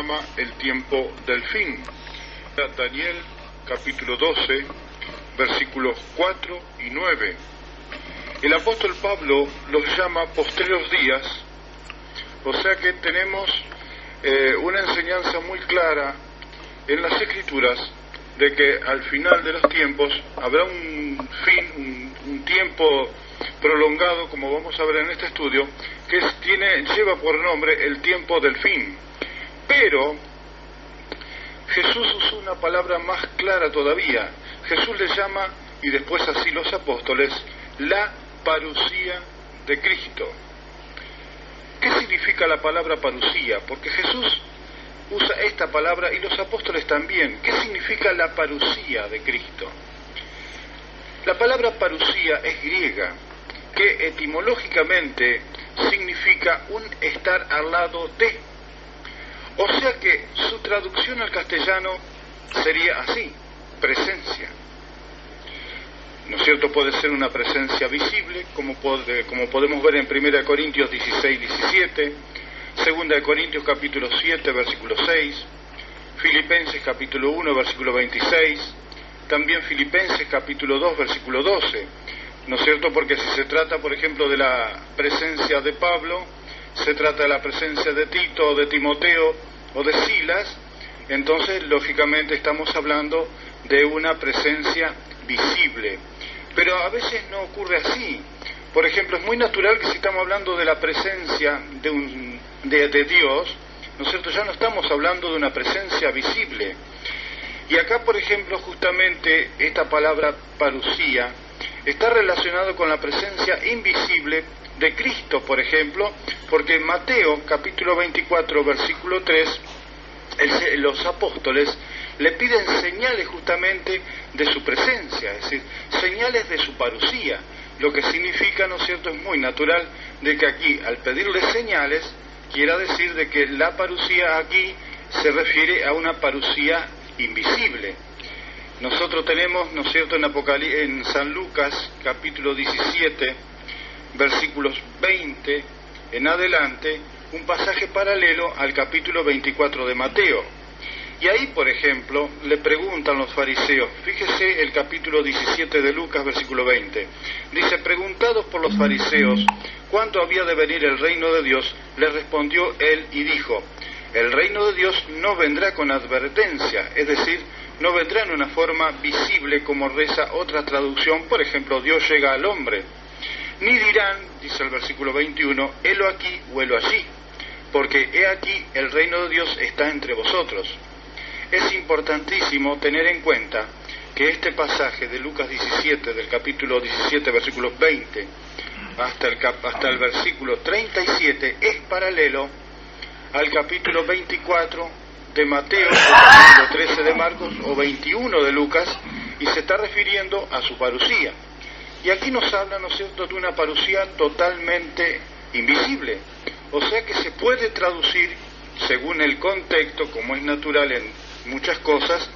llama el tiempo del fin. Daniel capítulo 12, versículos 4 y 9. El apóstol Pablo los llama postreros días, o sea que tenemos una enseñanza muy clara en las Escrituras de que al final de los tiempos habrá un fin, un tiempo prolongado, como vamos a ver en este estudio, que lleva por nombre el tiempo del fin. Pero Jesús usó una palabra más clara todavía. Jesús le llama, y después así los apóstoles, la parusía de Cristo. ¿Qué significa la palabra parusía? Porque Jesús usa esta palabra y los apóstoles también. ¿Qué significa la parusía de Cristo? La palabra parusía es griega, que etimológicamente significa un estar al lado de. O sea que su traducción al castellano sería así: presencia. ¿No es cierto? Puede ser una presencia visible, como podemos ver en 1 Corintios 16, 17, 2 Corintios capítulo 7, versículo 6, Filipenses capítulo 1, versículo 26, también Filipenses capítulo 2, versículo 12, ¿no es cierto? Porque si se trata, por ejemplo, de la presencia de Pablo, se trata de la presencia de Tito, o de Timoteo, o de Silas, entonces lógicamente estamos hablando de una presencia visible. Pero a veces no ocurre así. Por ejemplo, es muy natural que si estamos hablando de la presencia de Dios, ¿no es cierto?, ya no estamos hablando de una presencia visible. Y acá, por ejemplo, justamente esta palabra parusía está relacionado con la presencia invisible de Cristo, por ejemplo, porque en Mateo capítulo 24, versículo 3, los apóstoles le piden señales justamente de su presencia, es decir, señales de su parusía, lo que significa, ¿no es cierto?, es muy natural de que aquí, al pedirle señales, quiera decir de que la parusía aquí se refiere a una parusía invisible. Nosotros tenemos, ¿no es cierto?, en San Lucas capítulo 17, versículos 20 en adelante, un pasaje paralelo al capítulo 24 de Mateo. Y ahí, por ejemplo, le preguntan los fariseos, fíjese el capítulo 17 de Lucas, versículo 20, dice: preguntados por los fariseos cuándo había de venir el reino de Dios, le respondió él y dijo: el reino de Dios no vendrá con advertencia, es decir, no vendrá en una forma visible como reza otra traducción, por ejemplo, Dios llega al hombre, ni dirán, dice el versículo 21, helo aquí o helo allí, porque he aquí el reino de Dios está entre vosotros. Es importantísimo tener en cuenta que este pasaje de Lucas 17, del capítulo 17, versículos 20, hasta el versículo 37, es paralelo al capítulo 24 de Mateo, o capítulo 13 de Marcos, o 21 de Lucas, y se está refiriendo a su parusía. Y aquí nos habla, ¿no es cierto?, de una parusía totalmente invisible, o sea que se puede traducir, según el contexto, como es natural en muchas cosas,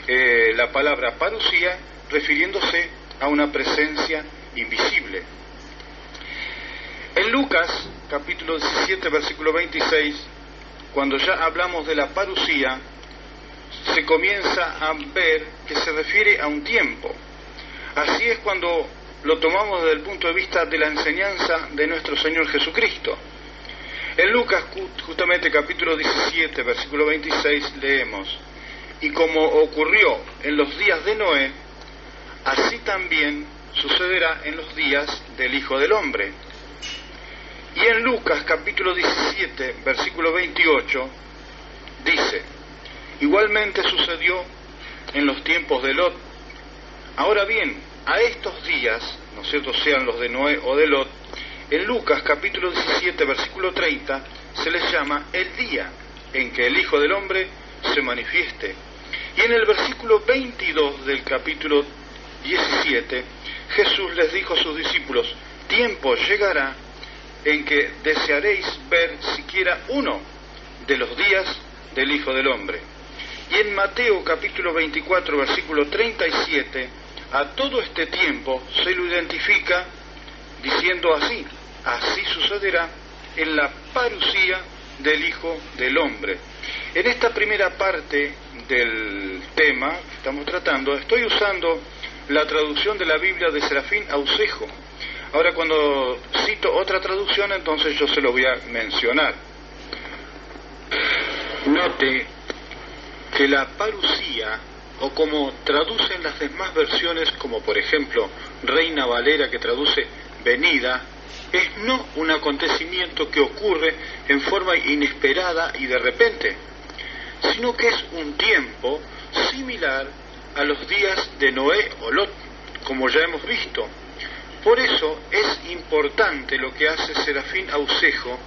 la palabra parusía refiriéndose a una presencia invisible. En Lucas, capítulo 17, versículo 26, cuando ya hablamos de la parusía, se comienza a ver que se refiere a un tiempo. Así es cuando lo tomamos desde el punto de vista de la enseñanza de nuestro Señor Jesucristo. En Lucas, justamente capítulo 17, versículo 26, leemos: y como ocurrió en los días de Noé, así también sucederá en los días del Hijo del Hombre. Y en Lucas, capítulo 17, versículo 28, dice: igualmente sucedió en los tiempos de Lot. Ahora bien, a estos días, ¿no es cierto?, sean los de Noé o de Lot, en Lucas capítulo 17, versículo 30, se les llama el día en que el Hijo del Hombre se manifieste. Y en el versículo 22 del capítulo 17, Jesús les dijo a sus discípulos: tiempo llegará en que desearéis ver siquiera uno de los días del Hijo del Hombre. Y en Mateo capítulo 24, versículo 37, a todo este tiempo se lo identifica diciendo así sucederá en la parusía del Hijo del Hombre. En esta primera parte del tema que estamos tratando, estoy usando la traducción de la Biblia de Serafín Aucejo. Ahora, cuando cito otra traducción, entonces yo se lo voy a mencionar. Note que la parusía, o como traducen las demás versiones, como por ejemplo Reina Valera, que traduce venida, es no un acontecimiento que ocurre en forma inesperada y de repente, sino que es un tiempo similar a los días de Noé o Lot, como ya hemos visto. Por eso es importante lo que hace Serafín Aucejo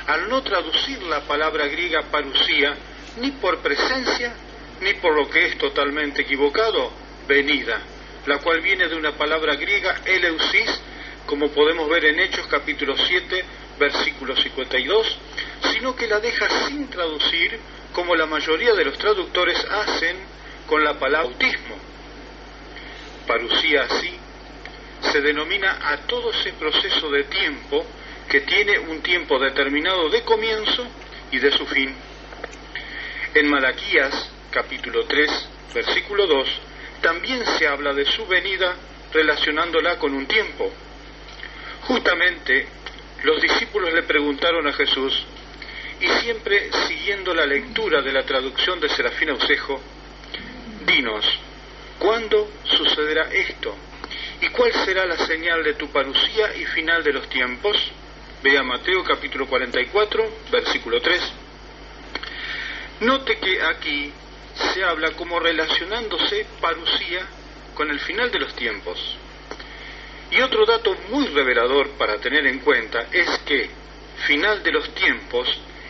al no traducir la palabra griega parusía ni por presencia ni por lo que es totalmente equivocado, venida, la cual viene de una palabra griega eleusis, como podemos ver en Hechos capítulo 7, versículo 52, sino que la deja sin traducir, como la mayoría de los traductores hacen con la palabra bautismo. Parusía así se denomina a todo ese proceso de tiempo que tiene un tiempo determinado de comienzo y de su fin. En Malaquías capítulo 3, versículo 2, también se habla de su venida relacionándola con un tiempo. Justamente los discípulos le preguntaron a Jesús, y siempre siguiendo la lectura de la traducción de Serafín Aucejo, dinos, ¿cuándo sucederá esto? ¿Y cuál será la señal de tu parusía y final de los tiempos? Vea Mateo capítulo 44, versículo 3. Note que aquí se habla como relacionándose parusía con el final de los tiempos. Y otro dato muy revelador para tener en cuenta es que final de los tiempos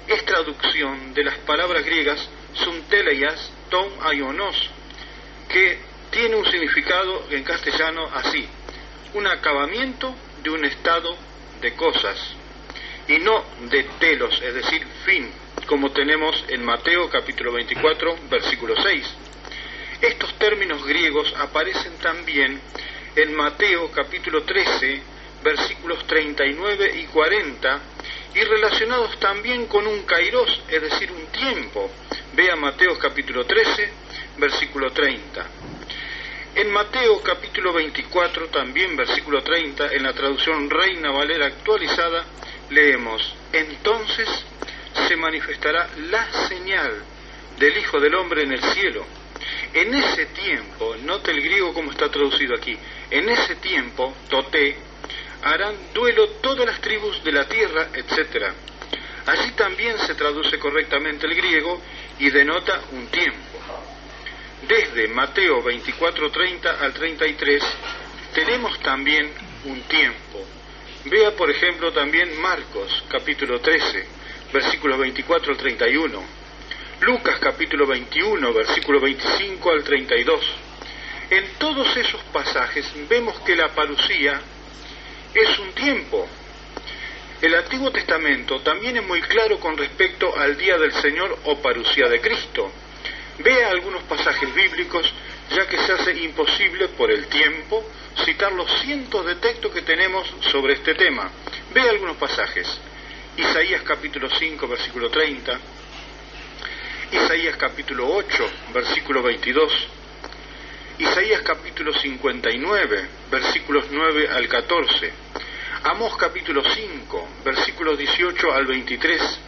es traducción de las palabras griegas sunteleias ton aionos, que tiene un significado en castellano así: un acabamiento de un estado de cosas, y no de telos, es decir, fin, como tenemos en Mateo capítulo 24, versículo 6. Estos términos griegos aparecen también en Mateo capítulo 13, versículos 39 y 40, y relacionados también con un kairos, es decir, un tiempo. Vea Mateo capítulo 13, versículo 30. En Mateo capítulo 24, también versículo 30, en la traducción Reina Valera actualizada, leemos: entonces se manifestará la señal del Hijo del Hombre en el cielo. En ese tiempo, note el griego como está traducido aquí, en ese tiempo, toté, harán duelo todas las tribus de la tierra, etc. Allí también se traduce correctamente el griego y denota un tiempo. Desde Mateo 24:30 al 33 tenemos también un tiempo. Vea por ejemplo también Marcos capítulo 13, versículos 24 al 31. Lucas capítulo 21, versículo 25 al 32. En todos esos pasajes vemos que la parusía es un tiempo. El Antiguo Testamento también es muy claro con respecto al día del Señor o parusía de Cristo. Vea algunos pasajes bíblicos, ya que se hace imposible por el tiempo citar los cientos de textos que tenemos sobre este tema. Vea algunos pasajes. Isaías capítulo 5, versículo 30. Isaías capítulo 8, versículo 22. Isaías capítulo 59, versículos 9 al 14. Amós capítulo 5, versículos 18 al 23.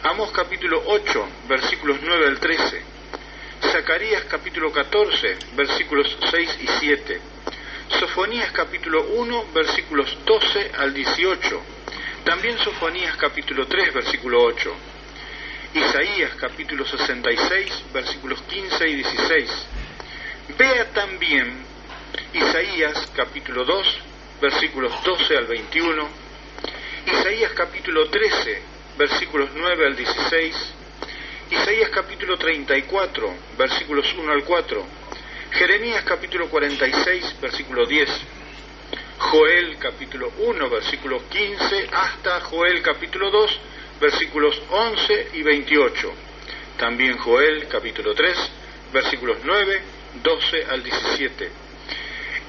Amós capítulo 8, versículos 9 al 13. Zacarías capítulo 14, versículos 6 y 7. Sofonías capítulo 1, versículos 12 al 18. También Sofonías capítulo 3, versículo 8. Isaías capítulo 66, versículos 15 y 16. Vea también Isaías capítulo 2, versículos 12 al 21, Isaías capítulo 13, versículos 9 al 16, Isaías capítulo 34, versículos 1 al 4, Jeremías capítulo 46, versículo 10, Joel capítulo 1, versículo 15, hasta Joel capítulo 2, versículos 11 y 28. También Joel capítulo 3, versículos 9, 12 al 17.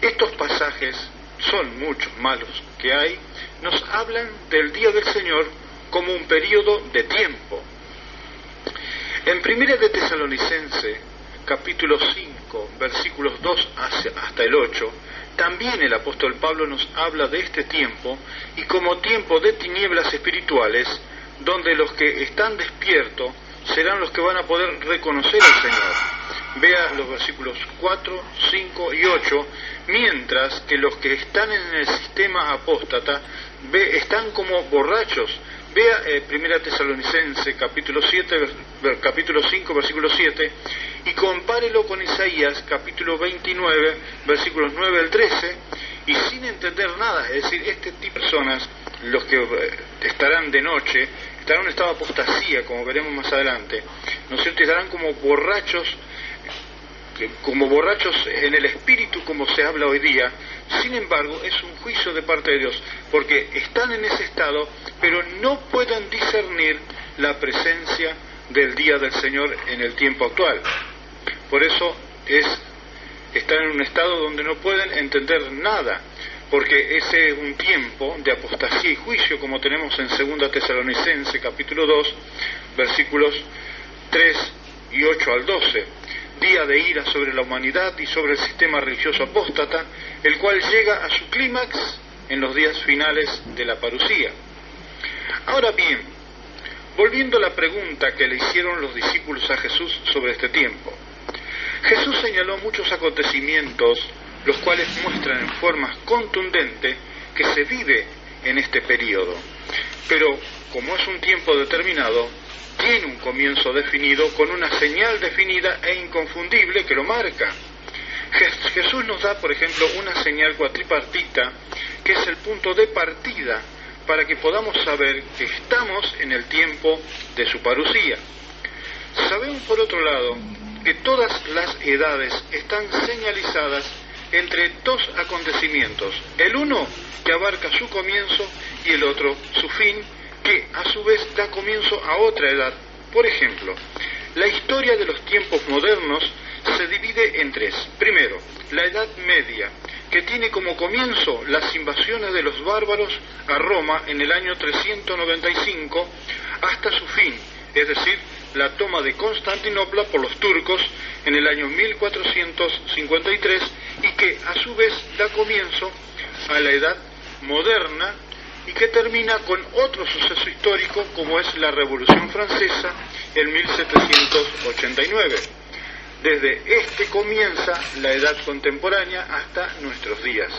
Estos pasajes, son muchos malos que hay, nos hablan del día del Señor como un periodo de tiempo. En Primera de Tesalonicenses, capítulo 5, versículos 2 hasta el 8, también el apóstol Pablo nos habla de este tiempo y como tiempo de tinieblas espirituales, donde los que están despiertos serán los que van a poder reconocer al Señor. Vea los versículos 4, 5 y 8, mientras que los que están en el sistema apóstata están como borrachos. Vea Primera Tesalonicenses, capítulo 5, versículo 7, y compárelo con Isaías, capítulo 29, versículos 9 al 13, y sin entender nada. Es decir, este tipo de personas, los que estarán de noche, estarán en un estado de apostasía, como veremos más adelante, ¿no es cierto? Estarán como borrachos en el espíritu, como se habla hoy día. Sin embargo, es un juicio de parte de Dios, porque están en ese estado, pero no pueden discernir la presencia del día del Señor en el tiempo actual. Por eso están en un estado donde no pueden entender nada, porque ese es un tiempo de apostasía y juicio, como tenemos en 2 Tesalonicenses, capítulo 2, versículos 3 y 8 al 12. Día de ira sobre la humanidad y sobre el sistema religioso apóstata, el cual llega a su clímax en los días finales de la parusía. Ahora bien, volviendo a la pregunta que le hicieron los discípulos a Jesús sobre este tiempo, Jesús señaló muchos acontecimientos, los cuales muestran en forma contundente que se vive en este período. Pero, como es un tiempo determinado, tiene un comienzo definido con una señal definida e inconfundible que lo marca. Jesús nos da, por ejemplo, una señal cuatripartita, que es el punto de partida para que podamos saber que estamos en el tiempo de su parusía. Sabemos, por otro lado, que todas las edades están señalizadas entre dos acontecimientos, el uno que abarca su comienzo y el otro su fin, que a su vez da comienzo a otra edad. Por ejemplo, la historia de los tiempos modernos se divide en tres. Primero, la Edad Media, que tiene como comienzo las invasiones de los bárbaros a Roma en el año 395 hasta su fin, es decir, la toma de Constantinopla por los turcos en el año 1453, y que a su vez da comienzo a la Edad Moderna y que termina con otro suceso histórico como es la Revolución Francesa en 1789. Desde este comienza la edad contemporánea hasta nuestros días.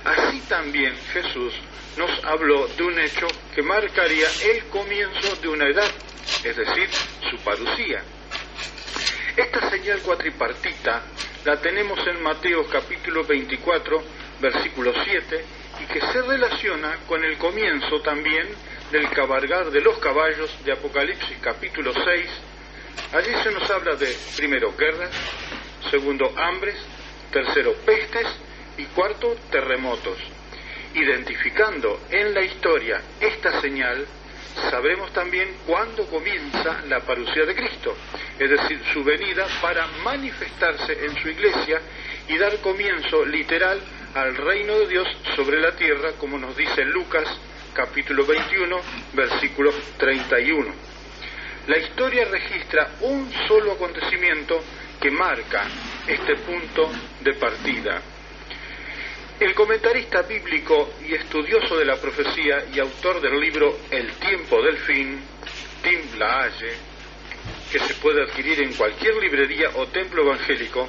Así también Jesús nos habló de un hecho que marcaría el comienzo de una edad, es decir, su parusía. Esta señal cuatripartita la tenemos en Mateo capítulo 24, versículo 7, y que se relaciona con el comienzo también del cabalgar de los caballos de Apocalipsis capítulo 6. Allí se nos habla de, primero, guerras, segundo, hambres, tercero, pestes y cuarto, terremotos. Identificando en la historia esta señal, sabremos también cuándo comienza la parusía de Cristo, es decir, su venida para manifestarse en su iglesia y dar comienzo literal al reino de Dios sobre la tierra, como nos dice Lucas capítulo 21, versículo 31. La historia registra un solo acontecimiento que marca este punto de partida. El comentarista bíblico y estudioso de la profecía y autor del libro El tiempo del fin, Tim LaHaye, que se puede adquirir en cualquier librería o templo evangélico,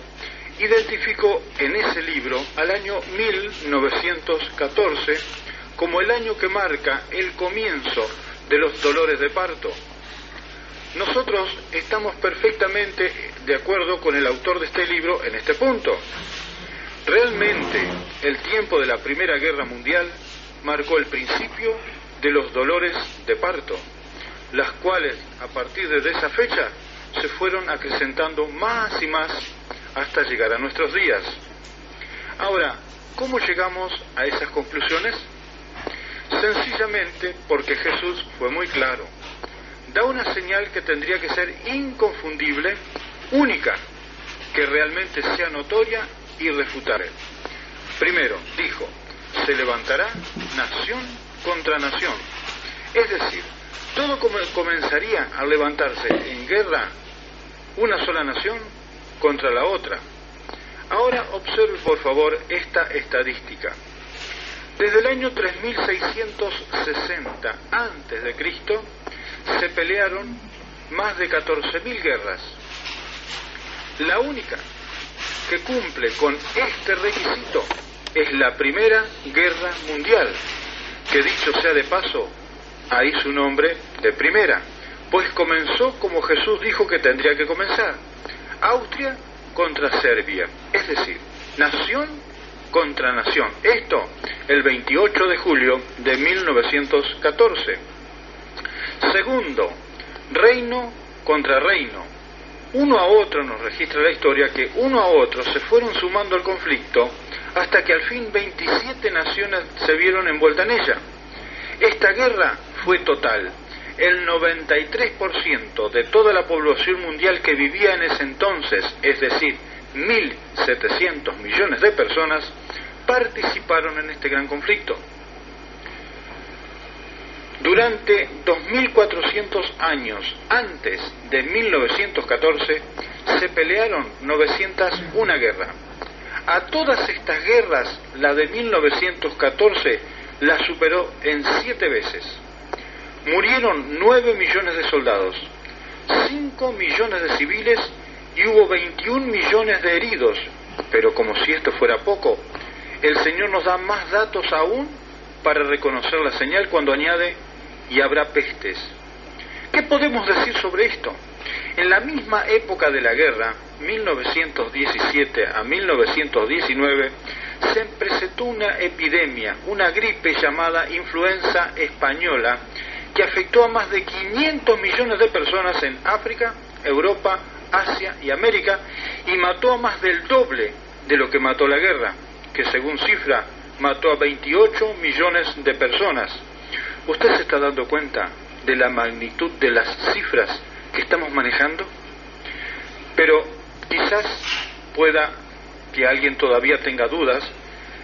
identificó en ese libro al año 1914 como el año que marca el comienzo de los dolores de parto. Nosotros estamos perfectamente de acuerdo con el autor de este libro en este punto. Realmente, el tiempo de la Primera Guerra Mundial marcó el principio de los dolores de parto, las cuales, a partir de esa fecha, se fueron acrecentando más y más hasta llegar a nuestros días. Ahora, ¿cómo llegamos a esas conclusiones? Sencillamente porque Jesús fue muy claro. Da una señal que tendría que ser inconfundible, única, que realmente sea notoria y irrefutable. Primero, dijo, se levantará nación contra nación. Es decir, todo comenzaría a levantarse en guerra una sola nación contra la otra. Ahora observe por favor esta estadística. Desde el año 3660 antes de Cristo se pelearon más de 14.000 guerras. La única que cumple con este requisito es la Primera Guerra Mundial, que dicho sea de paso, ahí su nombre de primera, pues comenzó como Jesús dijo que tendría que comenzar: Austria contra Serbia, es decir, nación contra nación. Esto el 28 de julio de 1914. Segundo, reino contra reino. Uno a otro, nos registra la historia, que uno a otro se fueron sumando al conflicto hasta que al fin 27 naciones se vieron envueltas en ella. Esta guerra fue total. El 93% de toda la población mundial que vivía en ese entonces, es decir, 1.700 millones de personas, participaron en este gran conflicto. Durante 2.400 años antes de 1914 se pelearon 901 guerras. A todas estas guerras, la de 1914 la superó en 7 veces. Murieron 9 millones de soldados, 5 millones de civiles y hubo 21 millones de heridos. Pero como si esto fuera poco, el Señor nos da más datos aún para reconocer la señal cuando añade: y habrá pestes. ¿Qué podemos decir sobre esto? En la misma época de la guerra, 1917 a 1919, se presentó una epidemia, una gripe llamada influenza española, que afectó a más de 500 millones de personas en África, Europa, Asia y América, y mató a más del doble de lo que mató la guerra, que según cifra mató a 28 millones de personas. ¿Usted se está dando cuenta de la magnitud de las cifras que estamos manejando? Pero quizás pueda que alguien todavía tenga dudas.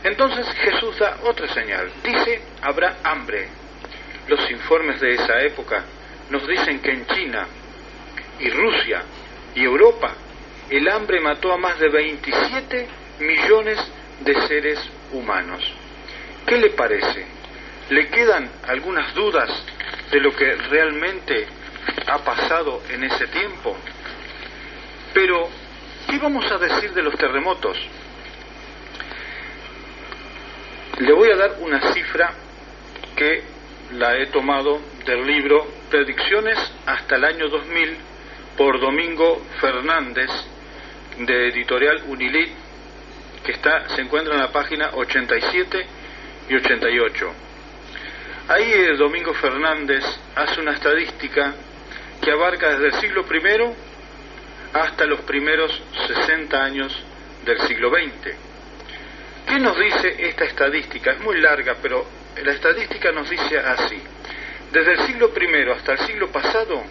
Entonces Jesús da otra señal. Dice: habrá hambre. Los informes de esa época nos dicen que en China y Rusia y Europa el hambre mató a más de 27 millones de seres humanos. ¿Qué le parece? ¿Le quedan algunas dudas de lo que realmente ha pasado en ese tiempo? Pero, ¿qué vamos a decir de los terremotos? Le voy a dar una cifra que la he tomado del libro Predicciones hasta el año 2000 por Domingo Fernández, de editorial Unilit, que se encuentra en la página 87 y 88. Ahí Domingo Fernández hace una estadística que abarca desde el siglo I hasta los primeros 60 años del siglo XX. ¿Qué nos dice esta estadística? Es muy larga, pero la estadística nos dice así: desde el siglo I hasta el siglo pasado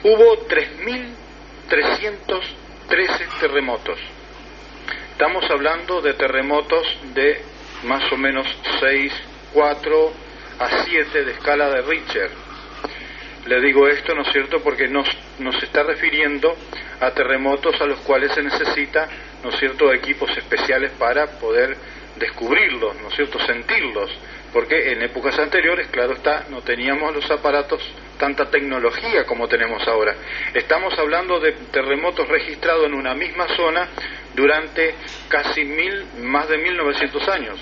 hubo 3.313 terremotos. Estamos hablando de terremotos de más o menos 4 a 7 de escala de Richter. Le digo esto, ¿no es cierto?, porque nos está refiriendo a terremotos a los cuales se necesita, ¿no es cierto?, equipos especiales para poder descubrirlos, ¿no es cierto?, sentirlos, porque en épocas anteriores, claro está, no teníamos los aparatos, tanta tecnología como tenemos ahora. Estamos hablando de terremotos registrados en una misma zona durante casi más de 1900 años.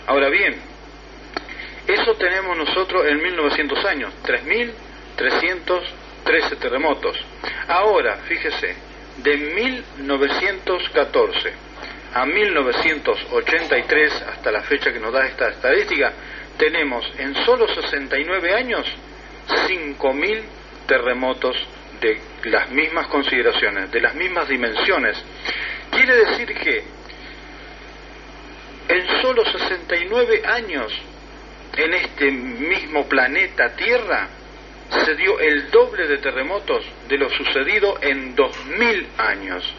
Ahora bien, eso tenemos nosotros en 1900 años, 3.313 terremotos. Ahora, fíjese, de 1914 a 1983, hasta la fecha que nos da esta estadística, tenemos en solo 69 años 5.000 terremotos de las mismas consideraciones, de las mismas dimensiones. Quiere decir que en solo 69 años en este mismo planeta Tierra se dio el doble de terremotos de lo sucedido en 2000 años.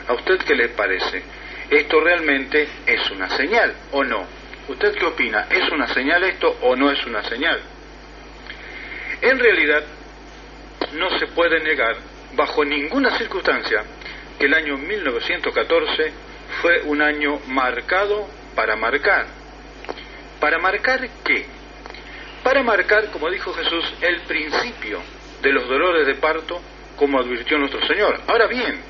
¿A usted qué le parece? ¿Esto realmente es una señal o no? ¿Usted qué opina? ¿Es una señal esto o no es una señal? En realidad, no se puede negar, bajo ninguna circunstancia, que el año 1914 fue un año marcado para marcar. ¿Para marcar qué? Para marcar, como dijo Jesús, el principio de los dolores de parto, como advirtió nuestro Señor. Ahora bien,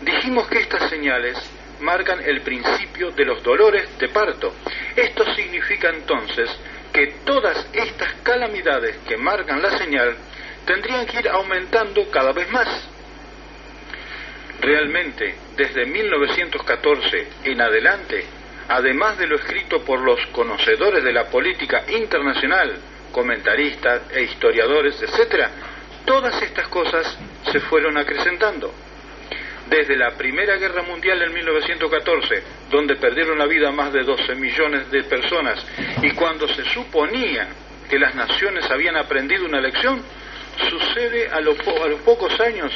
dijimos que estas señales marcan el principio de los dolores de parto. Esto significa entonces que todas estas calamidades que marcan la señal tendrían que ir aumentando cada vez más. Realmente, desde 1914 en adelante, además de lo escrito por los conocedores de la política internacional, comentaristas e historiadores, etc., todas estas cosas se fueron acrecentando. Desde la Primera Guerra Mundial en 1914, donde perdieron la vida más de 12 millones de personas, y cuando se suponía que las naciones habían aprendido una lección, sucede a los pocos años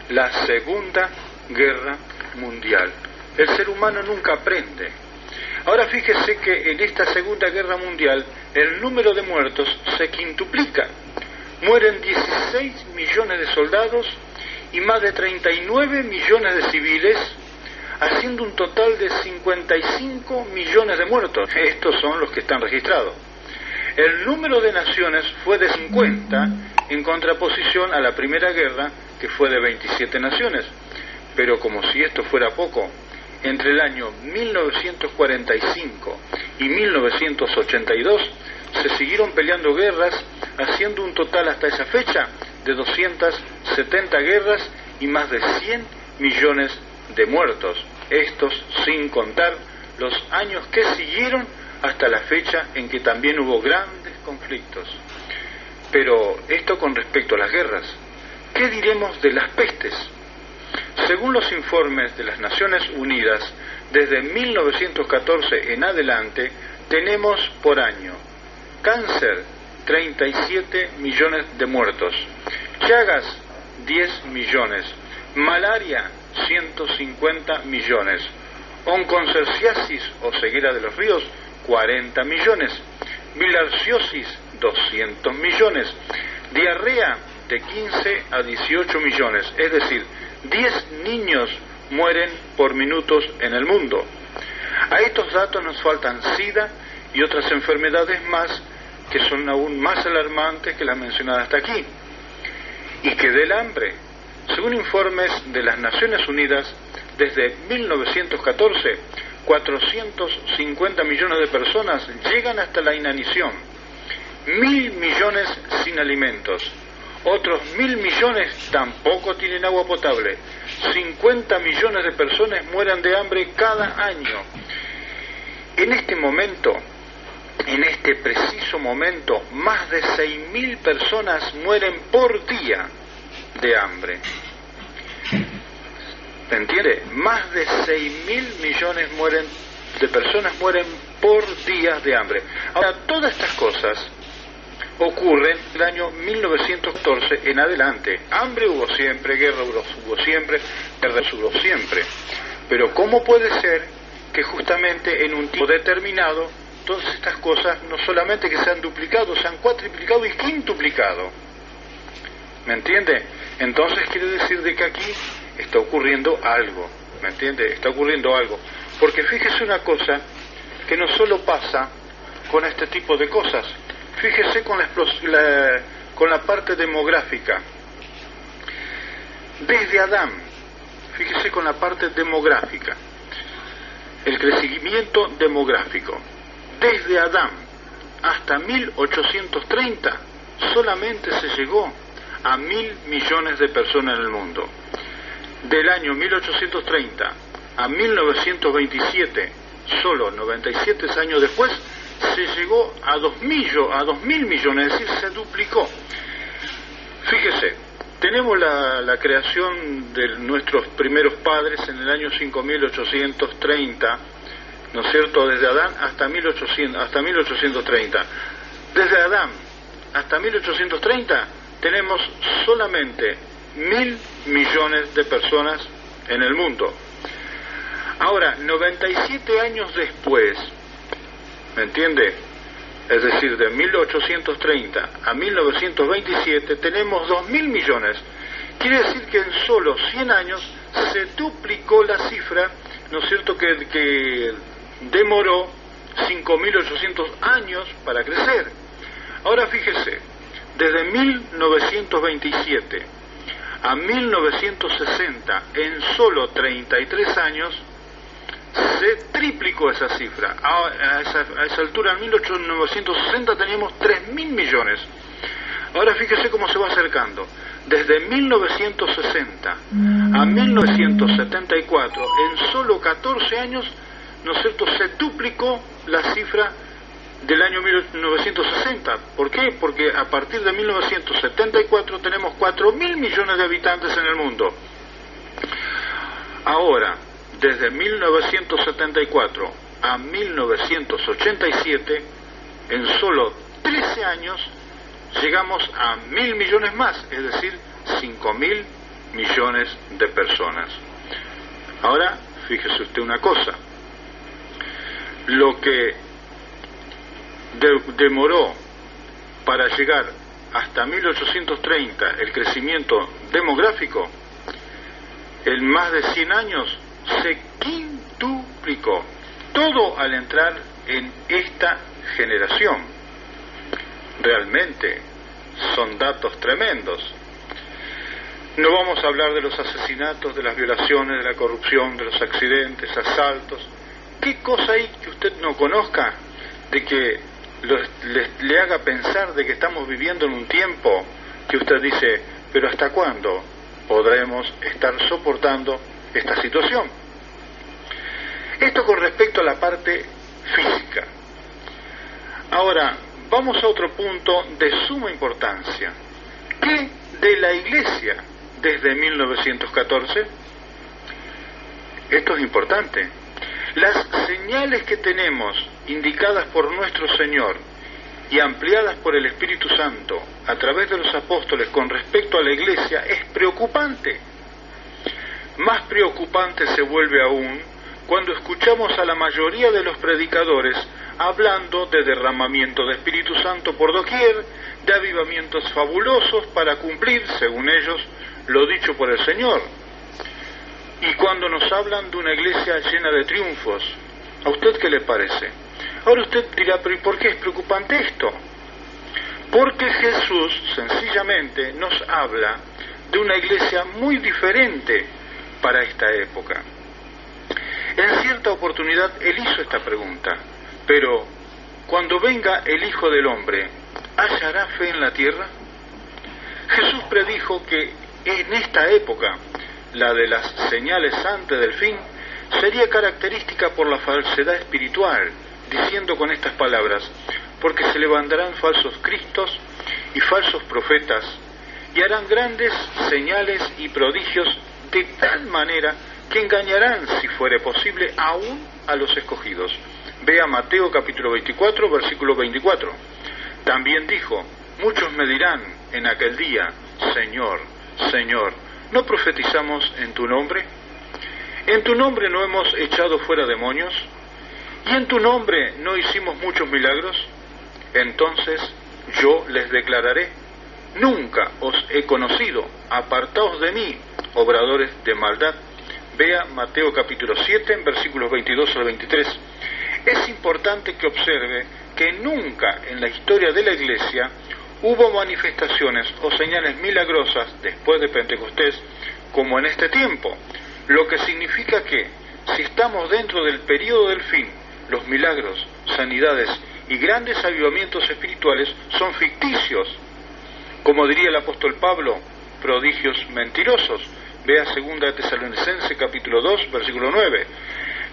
la Segunda Guerra Mundial. El ser humano nunca aprende. Ahora fíjese que en esta Segunda Guerra Mundial el número de muertos se quintuplica. Mueren 16 millones de soldados y más de 39 millones de civiles, haciendo un total de 55 millones de muertos. Estos son los que están registrados. El número de naciones fue de 50, en contraposición a la Primera Guerra, que fue de 27 naciones. Pero como si esto fuera poco, entre el año 1945 y 1982 se siguieron peleando guerras, haciendo un total hasta esa fecha de 270 guerras y más de 100 millones de muertos. Estos sin contar los años que siguieron hasta la fecha en que también hubo grandes conflictos. Pero esto con respecto a las guerras. ¿Qué diremos de las pestes? Según los informes de las Naciones Unidas, desde 1914 en adelante tenemos por año cáncer, 37 millones de muertos, llagas, 10 millones, malaria, 150 millones, oncocerciasis o ceguera de los ríos, 40 millones, bilharciosis, 200 millones, diarrea, de 15 a 18 millones, es decir, 10 niños mueren por minutos en el mundo. A estos datos nos faltan SIDA y otras enfermedades más que son aún más alarmantes que las mencionadas hasta aquí. Y que del hambre. Según informes de las Naciones Unidas, desde 1914, 450 millones de personas llegan hasta la inanición, 1.000 millones sin alimentos, otros 1.000 millones tampoco tienen agua potable, 50 millones de personas mueren de hambre cada año. En este momento, en este preciso momento, más de 6.000 personas mueren por día de hambre. ¿Se entiende? Más de 6.000 millones de personas mueren por día de hambre. Ahora, todas estas cosas ocurren en el año 1914 en adelante. Hambre hubo siempre, guerra hubo siempre, guerra hubo siempre. Pero ¿cómo puede ser que justamente en un tiempo determinado todas estas cosas no solamente que se han duplicado, se han cuatriplicado y quintuplicado? ¿Me entiende? Entonces quiere decir de que aquí está ocurriendo algo, ¿me entiende? Está ocurriendo algo. Porque fíjese una cosa que no solo pasa con este tipo de cosas. Fíjese con la parte demográfica. Desde Adán, fíjese con la parte demográfica, el crecimiento demográfico. Desde Adán hasta 1830 solamente se llegó a 1.000 millones de personas en el mundo. Del año 1830 a 1927, solo 97 años después, se llegó a 2.000 millones, es decir, se duplicó. Fíjese, tenemos la creación de nuestros primeros padres en el año 5.830, ¿no es cierto?, desde Adán hasta 1830. Desde Adán hasta 1830 tenemos solamente 1.000 millones de personas en el mundo. Ahora, 97 años después, ¿me entiende? es decir, de 1830 a 1927, tenemos 2.000 millones. Quiere decir que en solo 100 años se duplicó la cifra, ¿no es cierto?, que demoró 5.800 años para crecer. Ahora fíjese, desde 1927 a 1960, en solo 33 años, se triplicó esa cifra. A esa altura, en 1960, teníamos 3.000 millones. Ahora fíjese cómo se va acercando. Desde 1960 a 1974, en solo 14 años, ¿no es cierto?, se duplicó la cifra del año 1960. ¿Por qué? Porque a partir de 1974 tenemos 4.000 millones de habitantes en el mundo. Ahora, desde 1974 a 1987, en solo 13 años, llegamos a 1.000 millones más, es decir, 5.000 millones de personas. Ahora, fíjese usted una cosa, lo que demoró para llegar hasta 1830 el crecimiento demográfico, en más de 100 años se quintuplicó, todo al entrar en esta generación. Realmente son datos tremendos. No vamos a hablar de los asesinatos, de las violaciones, de la corrupción, de los accidentes, asaltos. ¿Qué cosa hay que usted no conozca de que le haga pensar de que estamos viviendo en un tiempo que usted dice, pero ¿hasta cuándo podremos estar soportando esta situación? Esto con respecto a la parte física. Ahora, vamos a otro punto de suma importancia. ¿Qué de la Iglesia desde 1914? Esto es importante. Las señales que tenemos indicadas por nuestro Señor y ampliadas por el Espíritu Santo a través de los apóstoles con respecto a la Iglesia es preocupante. Más preocupante se vuelve aún cuando escuchamos a la mayoría de los predicadores hablando de derramamiento de Espíritu Santo por doquier, de avivamientos fabulosos para cumplir, según ellos, lo dicho por el Señor. Y cuando nos hablan de una iglesia llena de triunfos, ¿a usted qué le parece? Ahora usted dirá, pero ¿y por qué es preocupante esto? Porque Jesús sencillamente nos habla de una iglesia muy diferente para esta época. En cierta oportunidad Él hizo esta pregunta, pero cuando venga el Hijo del Hombre, ¿hallará fe en la tierra? Jesús predijo que en esta época, la de las señales antes del fin, sería característica por la falsedad espiritual, diciendo con estas palabras, porque se levantarán falsos cristos y falsos profetas, y harán grandes señales y prodigios de tal manera que engañarán, si fuere posible, aún a los escogidos. Vea Mateo capítulo 24, versículo 24. También dijo, muchos me dirán en aquel día, Señor, Señor, ¿no profetizamos en tu nombre? ¿En tu nombre no hemos echado fuera demonios? ¿Y en tu nombre no hicimos muchos milagros? Entonces yo les declararé, nunca os he conocido, apartaos de mí, obradores de maldad. Vea Mateo capítulo 7, versículos 22 al 23. Es importante que observe que nunca en la historia de la Iglesia hubo manifestaciones o señales milagrosas después de Pentecostés como en este tiempo, lo que significa que si estamos dentro del periodo del fin, los milagros, sanidades y grandes avivamientos espirituales son ficticios, como diría el apóstol Pablo, prodigios mentirosos. Vea 2 Tesalonicenses capítulo 2, versículo 9.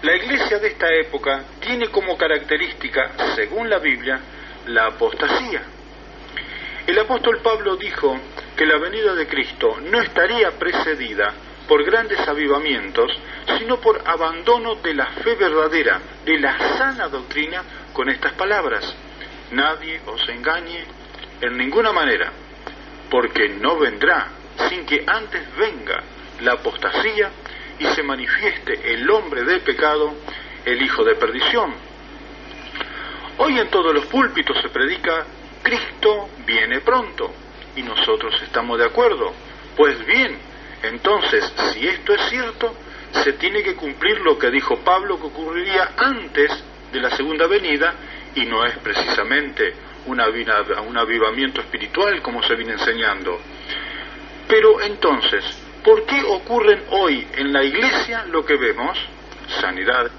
La iglesia de esta época tiene como característica, según la Biblia, la apostasía. El apóstol Pablo dijo que la venida de Cristo no estaría precedida por grandes avivamientos, sino por abandono de la fe verdadera, de la sana doctrina, con estas palabras: nadie os engañe en ninguna manera, porque no vendrá sin que antes venga la apostasía y se manifieste el hombre del pecado, el hijo de perdición. Hoy en todos los púlpitos se predica: Cristo viene pronto, y nosotros estamos de acuerdo. Pues bien, entonces, si esto es cierto, se tiene que cumplir lo que dijo Pablo que ocurriría antes de la segunda venida, y no es precisamente un avivamiento espiritual como se viene enseñando. Pero entonces, ¿por qué ocurren hoy en la iglesia lo que vemos? Sanidad.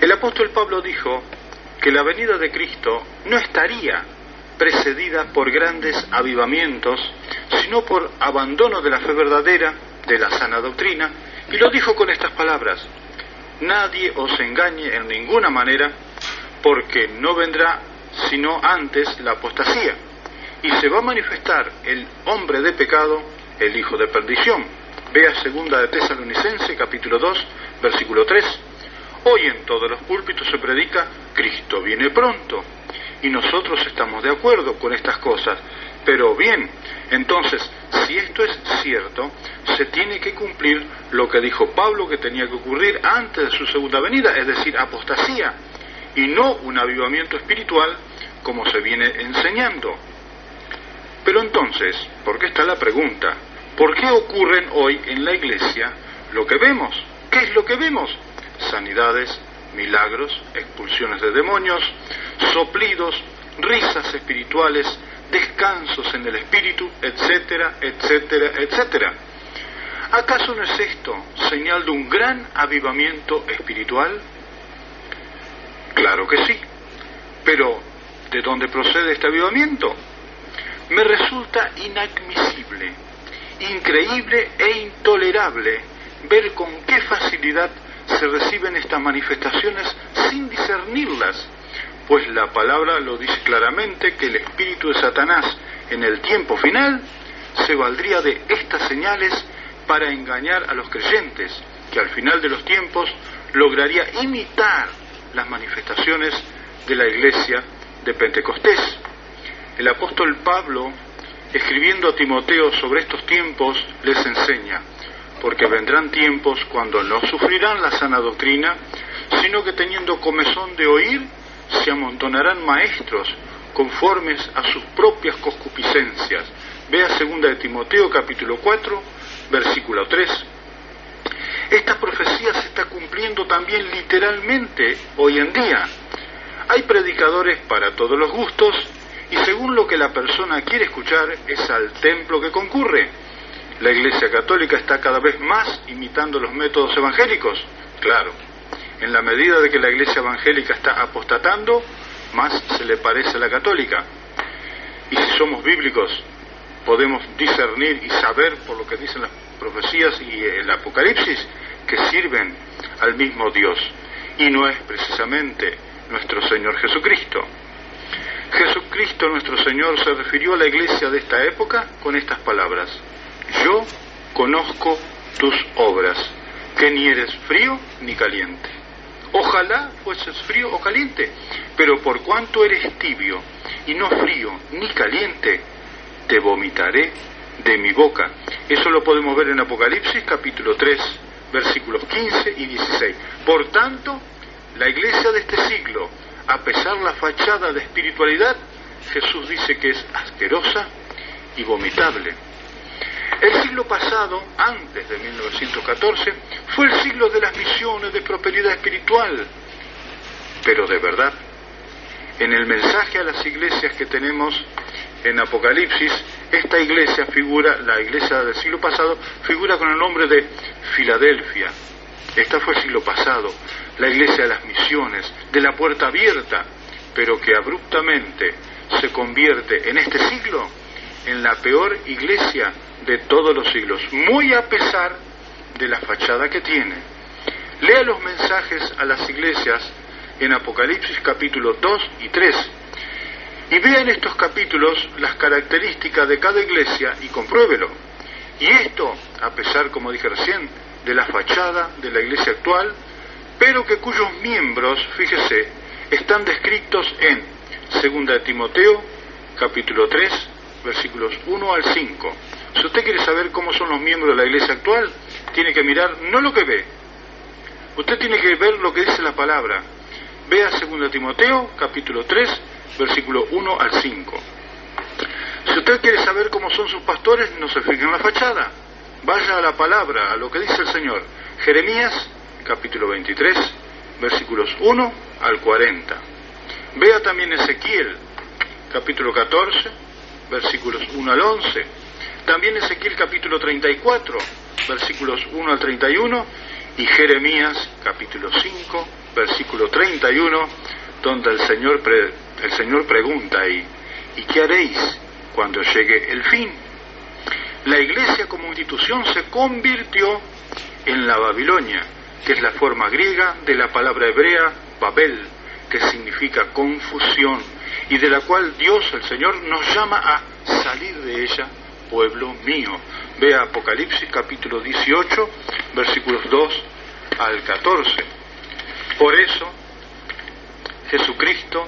El apóstol Pablo dijo que la venida de Cristo no estaría precedida por grandes avivamientos, sino por abandono de la fe verdadera, de la sana doctrina, y lo dijo con estas palabras: nadie os engañe en ninguna manera, porque no vendrá sino antes la apostasía, y se va a manifestar el hombre de pecado, el hijo de perdición. Vea 2 de Tesalonicenses, capítulo 2, versículo 3. Hoy en todos los púlpitos se predica: Cristo viene pronto, y nosotros estamos de acuerdo con estas cosas. Pero bien, entonces, si esto es cierto, se tiene que cumplir lo que dijo Pablo que tenía que ocurrir antes de su segunda venida, es decir, apostasía, y no un avivamiento espiritual como se viene enseñando. Pero entonces, ¿por qué está la pregunta? ¿Por qué ocurren hoy en la iglesia lo que vemos? ¿Qué es lo que vemos? Sanidades, milagros, expulsiones de demonios, soplidos, risas espirituales, descansos en el espíritu, etcétera, etcétera, etcétera. ¿Acaso no es esto señal de un gran avivamiento espiritual? Claro que sí. Pero, ¿de dónde procede este avivamiento? Me resulta inadmisible, increíble e intolerable ver con qué facilidad se reciben estas manifestaciones sin discernirlas, pues la palabra lo dice claramente que el espíritu de Satanás en el tiempo final se valdría de estas señales para engañar a los creyentes, que al final de los tiempos lograría imitar las manifestaciones de la iglesia de Pentecostés. El apóstol Pablo, escribiendo a Timoteo sobre estos tiempos, les enseña: porque vendrán tiempos cuando no sufrirán la sana doctrina, sino que teniendo comezón de oír, se amontonarán maestros conformes a sus propias concupiscencias. Vea 2 de Timoteo capítulo 4, versículo 3. Esta profecía se está cumpliendo también literalmente hoy en día. Hay predicadores para todos los gustos, y según lo que la persona quiere escuchar es al templo que concurre. La Iglesia Católica está cada vez más imitando los métodos evangélicos. Claro, en la medida de que la Iglesia evangélica está apostatando, más se le parece a la católica. Y si somos bíblicos, podemos discernir y saber por lo que dicen las profecías y el Apocalipsis, que sirven al mismo Dios, y no es precisamente nuestro Señor Jesucristo. Jesucristo nuestro Señor se refirió a la Iglesia de esta época con estas palabras: yo conozco tus obras, que ni eres frío ni caliente. Ojalá fueses frío o caliente, pero por cuanto eres tibio y no frío ni caliente, te vomitaré de mi boca. Eso lo podemos ver en Apocalipsis capítulo 3, versículos 15 y 16. Por tanto, la iglesia de este siglo, a pesar la fachada de espiritualidad, Jesús dice que es asquerosa y vomitable. El siglo pasado, antes de 1914, fue el siglo de las misiones, de prosperidad espiritual. Pero de verdad, en el mensaje a las iglesias que tenemos en Apocalipsis, esta iglesia figura, la iglesia del siglo pasado, figura con el nombre de Filadelfia. Esta fue el siglo pasado. la iglesia de las misiones, de la puerta abierta, pero que abruptamente se convierte en este siglo en la peor iglesia de todos los siglos, muy a pesar de la fachada que tiene. Lea los mensajes a las iglesias en Apocalipsis capítulo 2 y 3 y vea en estos capítulos las características de cada iglesia y compruébelo. Y esto, a pesar, como dije recién, de la fachada de la iglesia actual, pero que cuyos miembros, fíjese, están descritos en 2 Timoteo capítulo 3, versículos 1 al 5. Si usted quiere saber cómo son los miembros de la iglesia actual, tiene que mirar no lo que ve, usted tiene que ver lo que dice la palabra. Vea 2 Timoteo capítulo 3, versículo 1 al 5. Si usted quiere saber cómo son sus pastores, no se fije en la fachada, vaya a la palabra, a lo que dice el Señor. Jeremías capítulo 23, versículos 1 al 40. Vea también Ezequiel capítulo 14, versículos 1 al 11. También Ezequiel capítulo 34, versículos 1 al 31, y Jeremías capítulo 5, versículo 31, donde el Señor pregunta ahí, ¿y qué haréis cuando llegue el fin? La iglesia como institución se convirtió en la Babilonia, que es la forma griega de la palabra hebrea Babel, que significa confusión, y de la cual Dios, el Señor, nos llama a salir de ella, pueblo mío. Vea Apocalipsis capítulo 18, versículos 2 al 14. Por eso, Jesucristo,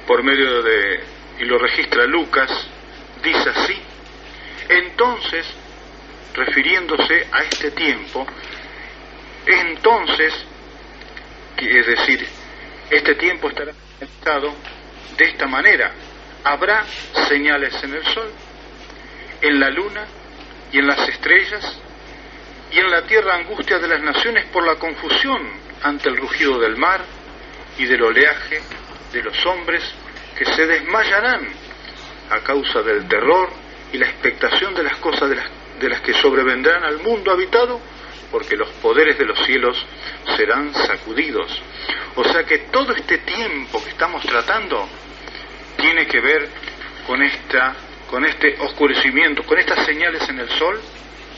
por medio de, y lo registra Lucas, dice así: entonces, refiriéndose a este tiempo, entonces, es decir, este tiempo estará realizado de esta manera: habrá señales en el sol, en la luna y en las estrellas, y en la tierra angustia de las naciones por la confusión ante el rugido del mar y del oleaje de los hombres, que se desmayarán a causa del terror y la expectación de las cosas de las que sobrevendrán al mundo habitado, porque los poderes de los cielos serán sacudidos. O sea que todo este tiempo que estamos tratando tiene que ver con este oscurecimiento, con estas señales en el sol,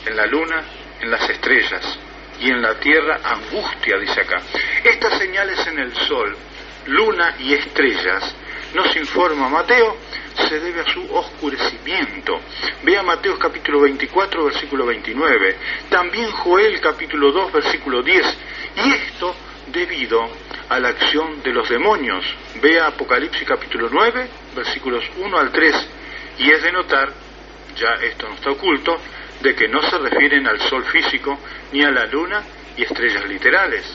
en la luna, en las estrellas, y en la tierra angustia, dice acá. Estas señales en el sol, luna y estrellas, nos informa Mateo, se debe a su oscurecimiento. Vea Mateo capítulo 24, versículo 29, también Joel capítulo 2, versículo 10, y esto debido a la acción de los demonios. Vea Apocalipsis capítulo 9, versículos 1 al 3, y es de notar, ya esto no está oculto, de que no se refieren al sol físico ni a la luna y estrellas literales.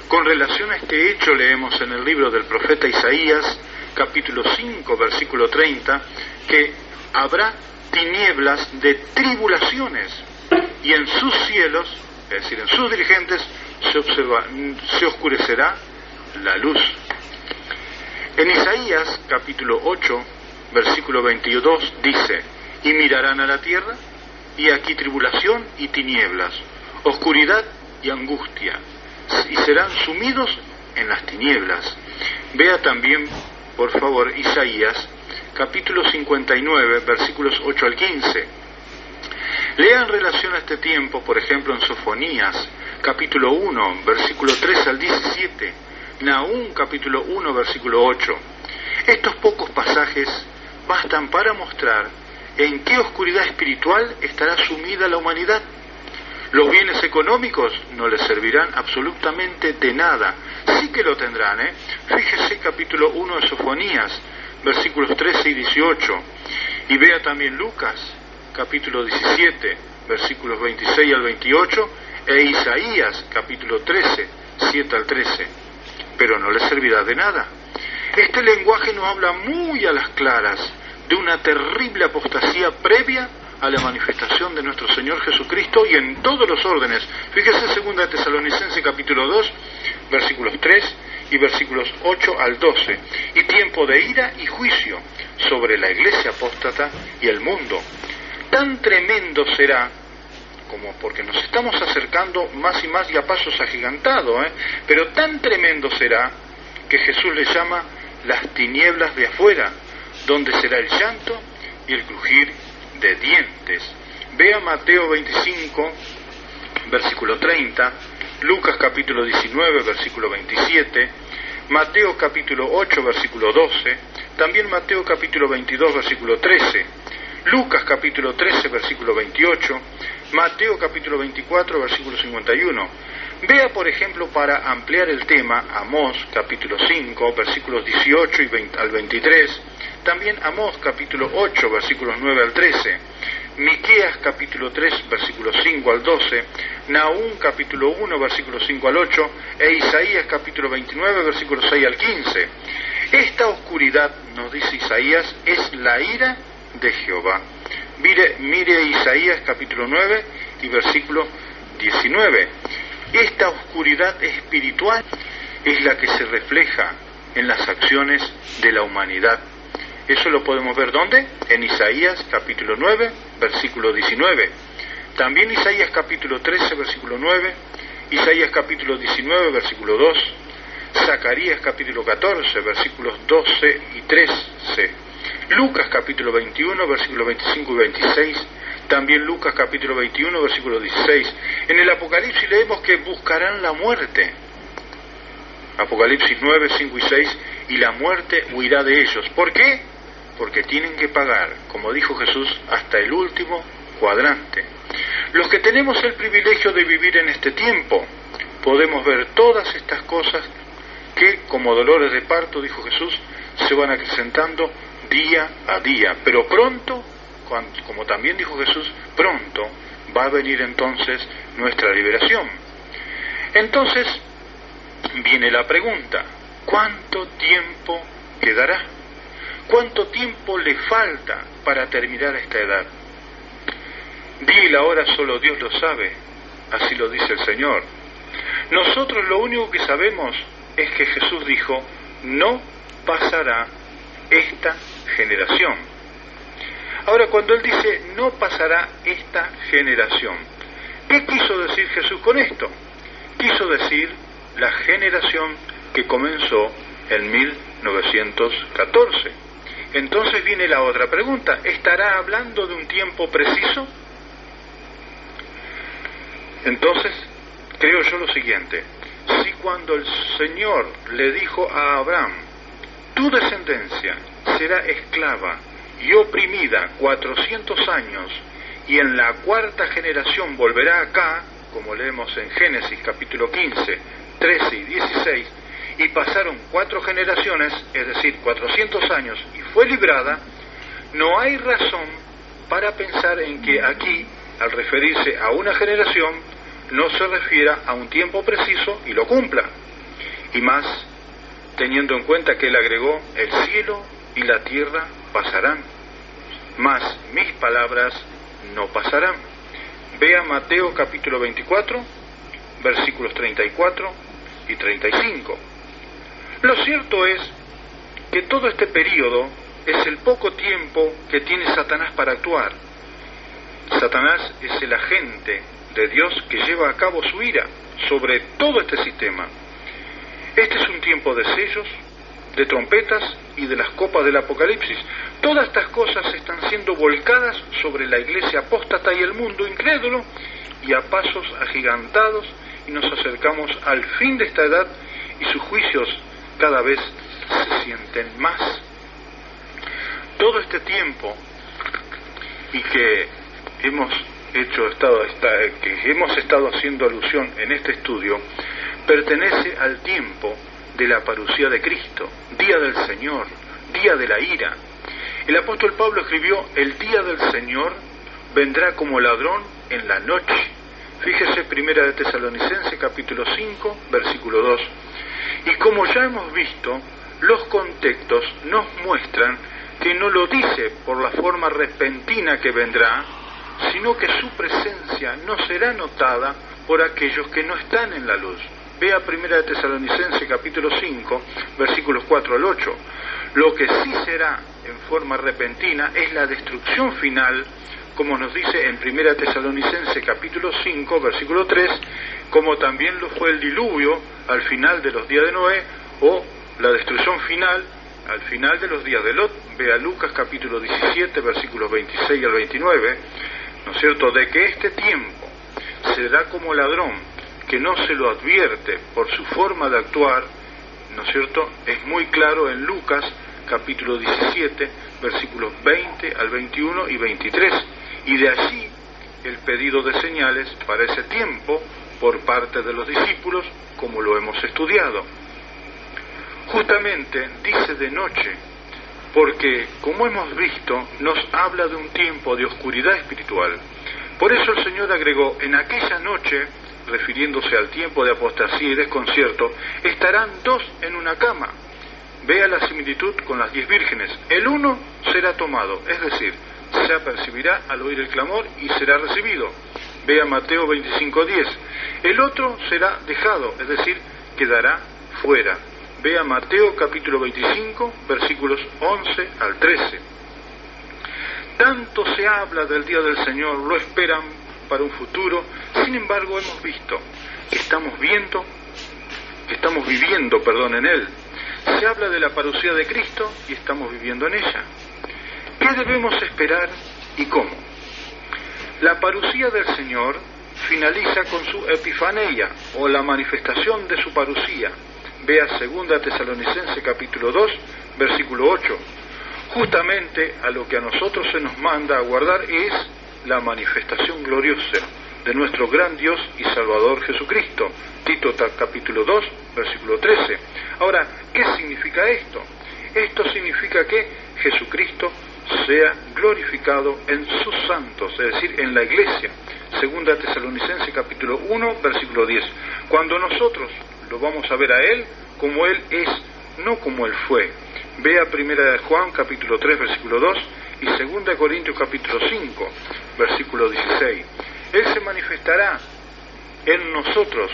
Con relación a este hecho leemos en el libro del profeta Isaías, capítulo 5, versículo 30, que habrá tinieblas de tribulaciones, y en sus cielos, es decir, en sus dirigentes, se oscurecerá la luz. En Isaías, capítulo 8, versículo 22, dice: y mirarán a la tierra, y aquí tribulación y tinieblas, oscuridad y angustia, y serán sumidos en las tinieblas. Vea también, por favor, Isaías, capítulo 59, versículos 8 al 15. Lea en relación a este tiempo, por ejemplo, en Sofonías, capítulo 1, versículo 3 al 17, Nahum, capítulo 1, versículo 8. Estos pocos pasajes bastan para mostrar en qué oscuridad espiritual estará sumida la humanidad. Los bienes económicos no les servirán absolutamente de nada. Sí que lo tendrán, Fíjese capítulo 1 de Sofonías, versículos 13 y 18. Y vea también Lucas, capítulo 17, versículos 26 al 28, e Isaías, capítulo 13, 7 al 13. Pero no les servirá de nada. Este lenguaje nos habla muy a las claras de una terrible apostasía previa a la manifestación de nuestro Señor Jesucristo, y en todos los órdenes. Fíjese 2 Tesalonicenses capítulo 2, versículos 3 y versículos 8 al 12. Y tiempo de ira y juicio sobre la iglesia apóstata y el mundo. Tan tremendo será como porque nos estamos acercando más y más y a pasos agigantados, pero tan tremendo será que Jesús le llama las tinieblas de afuera, donde será el llanto y el crujir de dientes. Vea Mateo 25, versículo 30, Lucas capítulo 19, versículo 27, Mateo capítulo 8, versículo 12, también Mateo capítulo 22, versículo 13, Lucas capítulo 13, versículo 28, Mateo capítulo 24, versículo 51. Vea, por ejemplo, para ampliar el tema, Amós capítulo 5, versículos 18 al 23, también Amós capítulo 8, versículos 9 al 13, Miqueas capítulo 3, versículos 5 al 12, Nahum capítulo 1, versículos 5 al 8, e Isaías capítulo 29, versículos 6 al 15. Esta oscuridad, nos dice Isaías, es la ira de Jehová. Mire Isaías capítulo 9 y versículo 19. Esta oscuridad espiritual es la que se refleja en las acciones de la humanidad. Eso lo podemos ver ¿dónde? En Isaías capítulo 9, versículo 19. También Isaías capítulo 13, versículo 9, Isaías capítulo 19, versículo 2, Zacarías capítulo 14, versículos 12 y 13, Lucas capítulo 21, versículos 25 y 26, también Lucas capítulo 21, versículo 16. En el Apocalipsis leemos que buscarán la muerte. Apocalipsis 9, 5 y 6, y la muerte huirá de ellos. ¿Por qué? Porque tienen que pagar, como dijo Jesús, hasta el último cuadrante. Los que tenemos el privilegio de vivir en este tiempo, podemos ver todas estas cosas que, como dolores de parto, dijo Jesús, se van acrecentando día a día. Pero pronto, como también dijo Jesús, pronto va a venir entonces nuestra liberación. Entonces, viene la pregunta, ¿cuánto tiempo quedará? ¿Cuánto tiempo le falta para terminar esta edad? Día y la hora solo Dios lo sabe, así lo dice el Señor. Nosotros lo único que sabemos es que Jesús dijo, no pasará esta generación. Ahora, cuando Él dice, no pasará esta generación, ¿qué quiso decir Jesús con esto? Quiso decir la generación que comenzó en 1914. Entonces viene la otra pregunta, ¿estará hablando de un tiempo preciso? Entonces, creo yo lo siguiente, si cuando el Señor le dijo a Abraham, tu descendencia será esclava y oprimida 400 años, y en la cuarta generación volverá acá, como leemos en Génesis capítulo 15, 13 y 16, y pasaron 4 generaciones, es decir, 400 años, y fue librada, no hay razón para pensar en que aquí, al referirse a una generación, no se refiera a un tiempo preciso y lo cumpla. Y más, teniendo en cuenta que él agregó, el cielo y la tierra pasarán, mas mis palabras no pasarán. Vea Mateo capítulo 24, versículos 34 y 35. Lo cierto es que todo este periodo es el poco tiempo que tiene Satanás para actuar. Satanás es el agente de Dios que lleva a cabo su ira sobre todo este sistema. Este es un tiempo de sellos, de trompetas y de las copas del Apocalipsis. Todas estas cosas están siendo volcadas sobre la iglesia apóstata y el mundo incrédulo, y a pasos agigantados, y nos acercamos al fin de esta edad, y sus juicios cada vez se sienten más. Todo este tiempo, y que hemos estado haciendo alusión en este estudio, pertenece al tiempo de la parucía de Cristo, día del Señor, día de la ira. El apóstol Pablo escribió, el día del Señor vendrá como ladrón en la noche. Fíjese, Primera de Tesalonicenses capítulo 5, versículo 2. Y como ya hemos visto, los contextos nos muestran que no lo dice por la forma repentina que vendrá, sino que su presencia no será notada por aquellos que no están en la luz. Vea Primera de Tesalonicenses capítulo 5, versículos 4 al 8. Lo que sí será en forma repentina es la destrucción final como nos dice en 1 Tesalonicenses capítulo 5, versículo 3, como también lo fue el diluvio al final de los días de Noé, o la destrucción final al final de los días de Lot. Vea Lucas capítulo 17, versículos 26 al 29, ¿no es cierto?, de que este tiempo será como ladrón, que no se lo advierte por su forma de actuar, ¿no es cierto?, es muy claro en Lucas capítulo 17, versículos 20 al 21 y 23, y de allí el pedido de señales para ese tiempo por parte de los discípulos, como lo hemos estudiado. Justamente dice de noche, porque, como hemos visto, nos habla de un tiempo de oscuridad espiritual. Por eso el Señor agregó, en aquella noche, refiriéndose al tiempo de apostasía y desconcierto, estarán 2 en una cama. Vea la similitud con las 10 vírgenes. El uno será tomado, es decir, se apercibirá al oír el clamor y será recibido. Vea Mateo 25:10. El otro será dejado, es decir, quedará fuera. Vea Mateo capítulo 25, versículos 11 al 13. Tanto se habla del día del Señor, lo esperan para un futuro, sin embargo hemos visto que estamos viviendo en Él. Se habla de la parucía de Cristo y estamos viviendo en ella. ¿Qué debemos esperar y cómo? La parucía del Señor finaliza con su epifaneia, o la manifestación de su parucía. Vea 2 Tesalonicenses capítulo 2, versículo 8. Justamente a lo que a nosotros se nos manda a guardar es la manifestación gloriosa de nuestro gran Dios y Salvador Jesucristo. Tito capítulo 2, versículo 13. Ahora, ¿qué significa esto? Esto significa que Jesucristo sea glorificado en sus santos, es decir, en la iglesia. 2 Tesalonicenses capítulo 1, versículo 10. Cuando nosotros lo vamos a ver a Él como Él es, no como Él fue. Vea 1 Juan capítulo 3, versículo 2 y 2 Corintios capítulo 5, versículo 16. Él se manifestará en nosotros,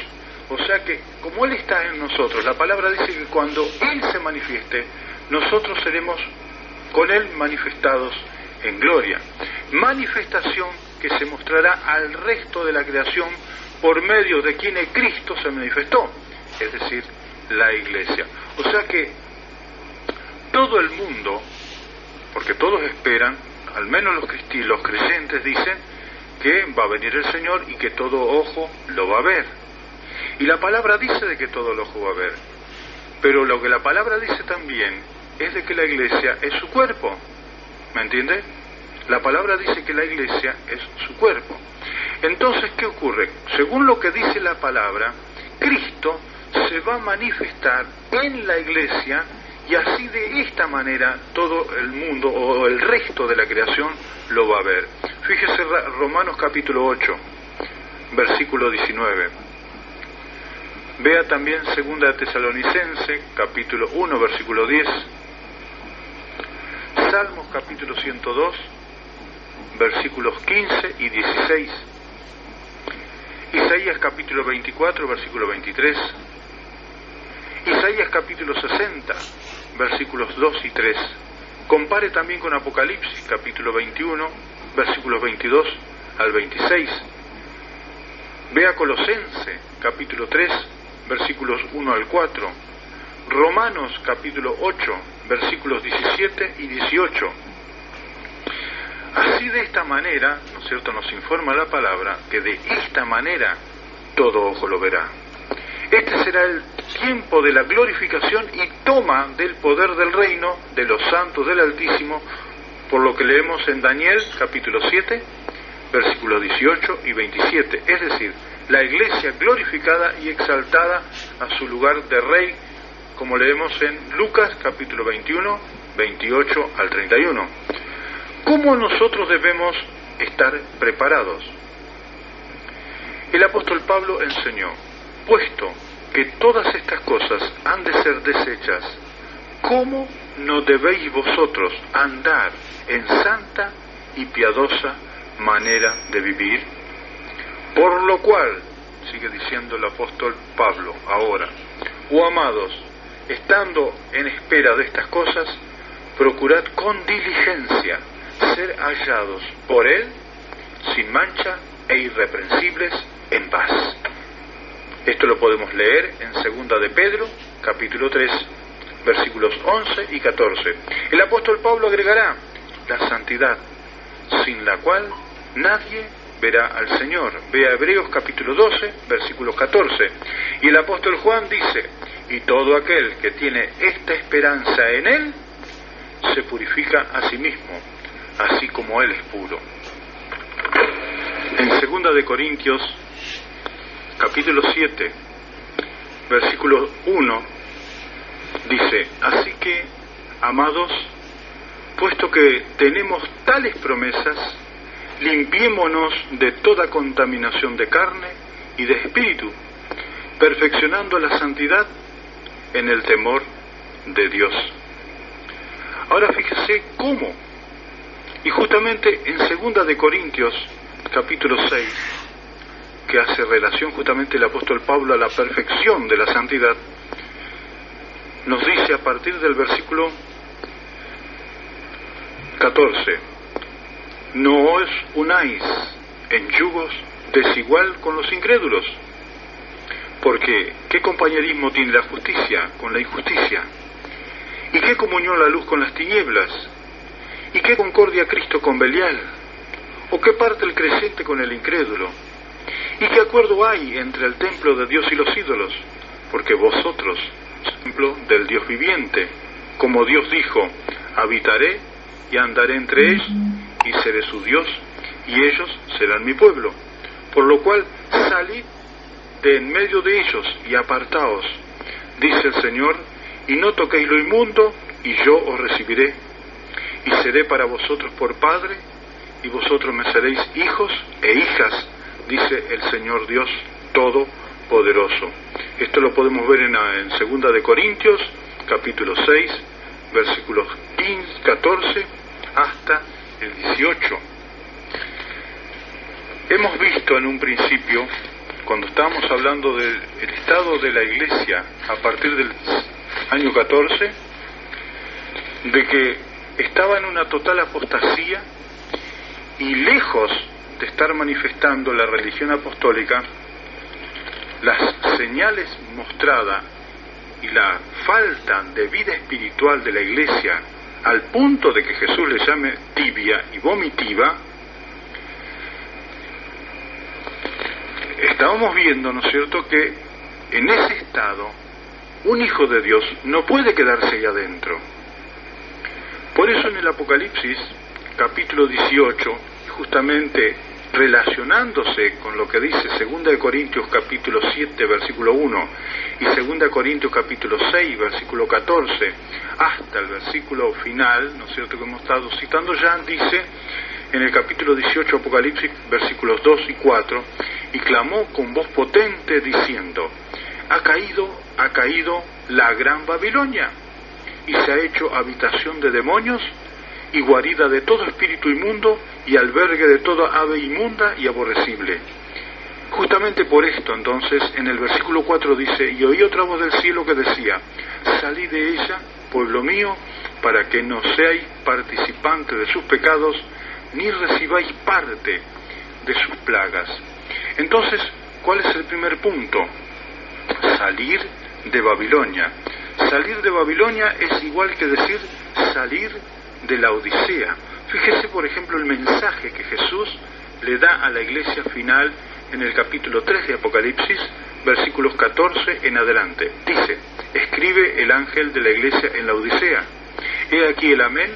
o sea que como Él está en nosotros, la palabra dice que cuando Él se manifieste, nosotros seremos con Él manifestados en gloria. Manifestación que se mostrará al resto de la creación por medio de quien Cristo se manifestó, es decir, la iglesia. O sea que todo el mundo, porque todos esperan, al menos los creyentes dicen que va a venir el Señor y que todo ojo lo va a ver. Y la palabra dice de que todo el ojo va a ver. Pero lo que la palabra dice también es de que la iglesia es su cuerpo. ¿Me entiende? La palabra dice que la iglesia es su cuerpo. Entonces, ¿qué ocurre? Según lo que dice la palabra, Cristo se va a manifestar en la iglesia y así de esta manera todo el mundo o el resto de la creación lo va a ver. Fíjese Romanos capítulo 8, versículo 19. Vea también 2 Tesalonicenses capítulo 1, versículo 10. Salmos capítulo 102, versículos 15 y 16. Isaías capítulo 24, versículo 23. Isaías capítulo 60, versículos 2 y 3. Compare también con Apocalipsis capítulo 21, versículos 22 al 26. Vea Colosenses capítulo 3, versículos 1 al 4. Romanos capítulo 8, versículos 17 y 18. Así de esta manera, ¿no es cierto?, nos informa la palabra que de esta manera todo ojo lo verá. Este será el tiempo de la glorificación y toma del poder del reino de los santos del Altísimo, por lo que leemos en Daniel capítulo 7, versículos 18 y 27. Es decir, la iglesia glorificada y exaltada a su lugar de rey, como leemos en Lucas capítulo 21, 28 al 31. ¿Cómo nosotros debemos estar preparados? El apóstol Pablo enseñó, puesto que todas estas cosas han de ser deshechas, ¿cómo no debéis vosotros andar en santa y piadosa manera de vivir? Por lo cual, sigue diciendo el apóstol Pablo ahora, amados, estando en espera de estas cosas, procurad con diligencia ser hallados por Él sin mancha e irreprensibles en paz. Esto lo podemos leer en 2 de Pedro, capítulo 3, versículos 11 y 14. El apóstol Pablo agregará la santidad, sin la cual nadie verá al Señor. Ve a Hebreos capítulo 12, versículo 14. Y el apóstol Juan dice, y todo aquel que tiene esta esperanza en Él, se purifica a sí mismo, así como Él es puro. En 2 de Corintios, capítulo 7, versículo 1, dice, así que, amados, puesto que tenemos tales promesas, limpiémonos de toda contaminación de carne y de espíritu, perfeccionando la santidad en el temor de Dios. Ahora fíjese cómo. Y justamente en 2 de Corintios, capítulo 6, que hace relación justamente el apóstol Pablo a la perfección de la santidad, nos dice a partir del versículo 14, no os unáis en yugos desigual con los incrédulos, porque ¿qué compañerismo tiene la justicia con la injusticia? ¿Y qué comunión la luz con las tinieblas? ¿Y qué concordia Cristo con Belial? ¿O qué parte el creyente con el incrédulo? ¿Y qué acuerdo hay entre el templo de Dios y los ídolos? Porque vosotros sois templo del Dios viviente. Como Dios dijo, habitaré y andaré entre ellos, y seré su Dios, y ellos serán mi pueblo. Por lo cual, salid de en medio de ellos y apartaos, dice el Señor, y no toquéis lo inmundo, y yo os recibiré, y seré para vosotros por Padre, y vosotros me seréis hijos e hijas, dice el Señor Dios Todopoderoso. Esto lo podemos ver en 2 de Corintios, capítulo 6, versículos 15, 14 hasta el 18. Hemos visto en un principio, cuando estábamos hablando del estado de la iglesia a partir del año 14, de que estaba en una total apostasía y lejos de estar manifestando la religión apostólica, las señales mostradas y la falta de vida espiritual de la iglesia, al punto de que Jesús le llame tibia y vomitiva, estábamos viendo, ¿no es cierto?, que en ese estado un hijo de Dios no puede quedarse ahí adentro. Por eso en el Apocalipsis, capítulo 18, justamente relacionándose con lo que dice 2 de Corintios capítulo 7, versículo 1, y 2 Corintios capítulo 6, versículo 14, hasta el versículo final, ¿no es cierto?, que hemos estado citando ya, dice en el capítulo 18 Apocalipsis, versículos 2 y 4, y clamó con voz potente diciendo, ha caído la gran Babilonia, y se ha hecho habitación de demonios, y guarida de todo espíritu inmundo, y albergue de toda ave inmunda y aborrecible. Justamente por esto, entonces, en el versículo 4 dice, y oí otra voz del cielo que decía, salid de ella, pueblo mío, para que no seáis participantes de sus pecados, ni recibáis parte de sus plagas. Entonces, ¿cuál es el primer punto? Salir de Babilonia. Salir de Babilonia es igual que decir salir de la Odisea. Fíjese, por ejemplo, el mensaje que Jesús le da a la iglesia final en el capítulo 3 de Apocalipsis, versículos 14 en adelante. Dice, escribe el ángel de la iglesia en la Odisea. He aquí el amén,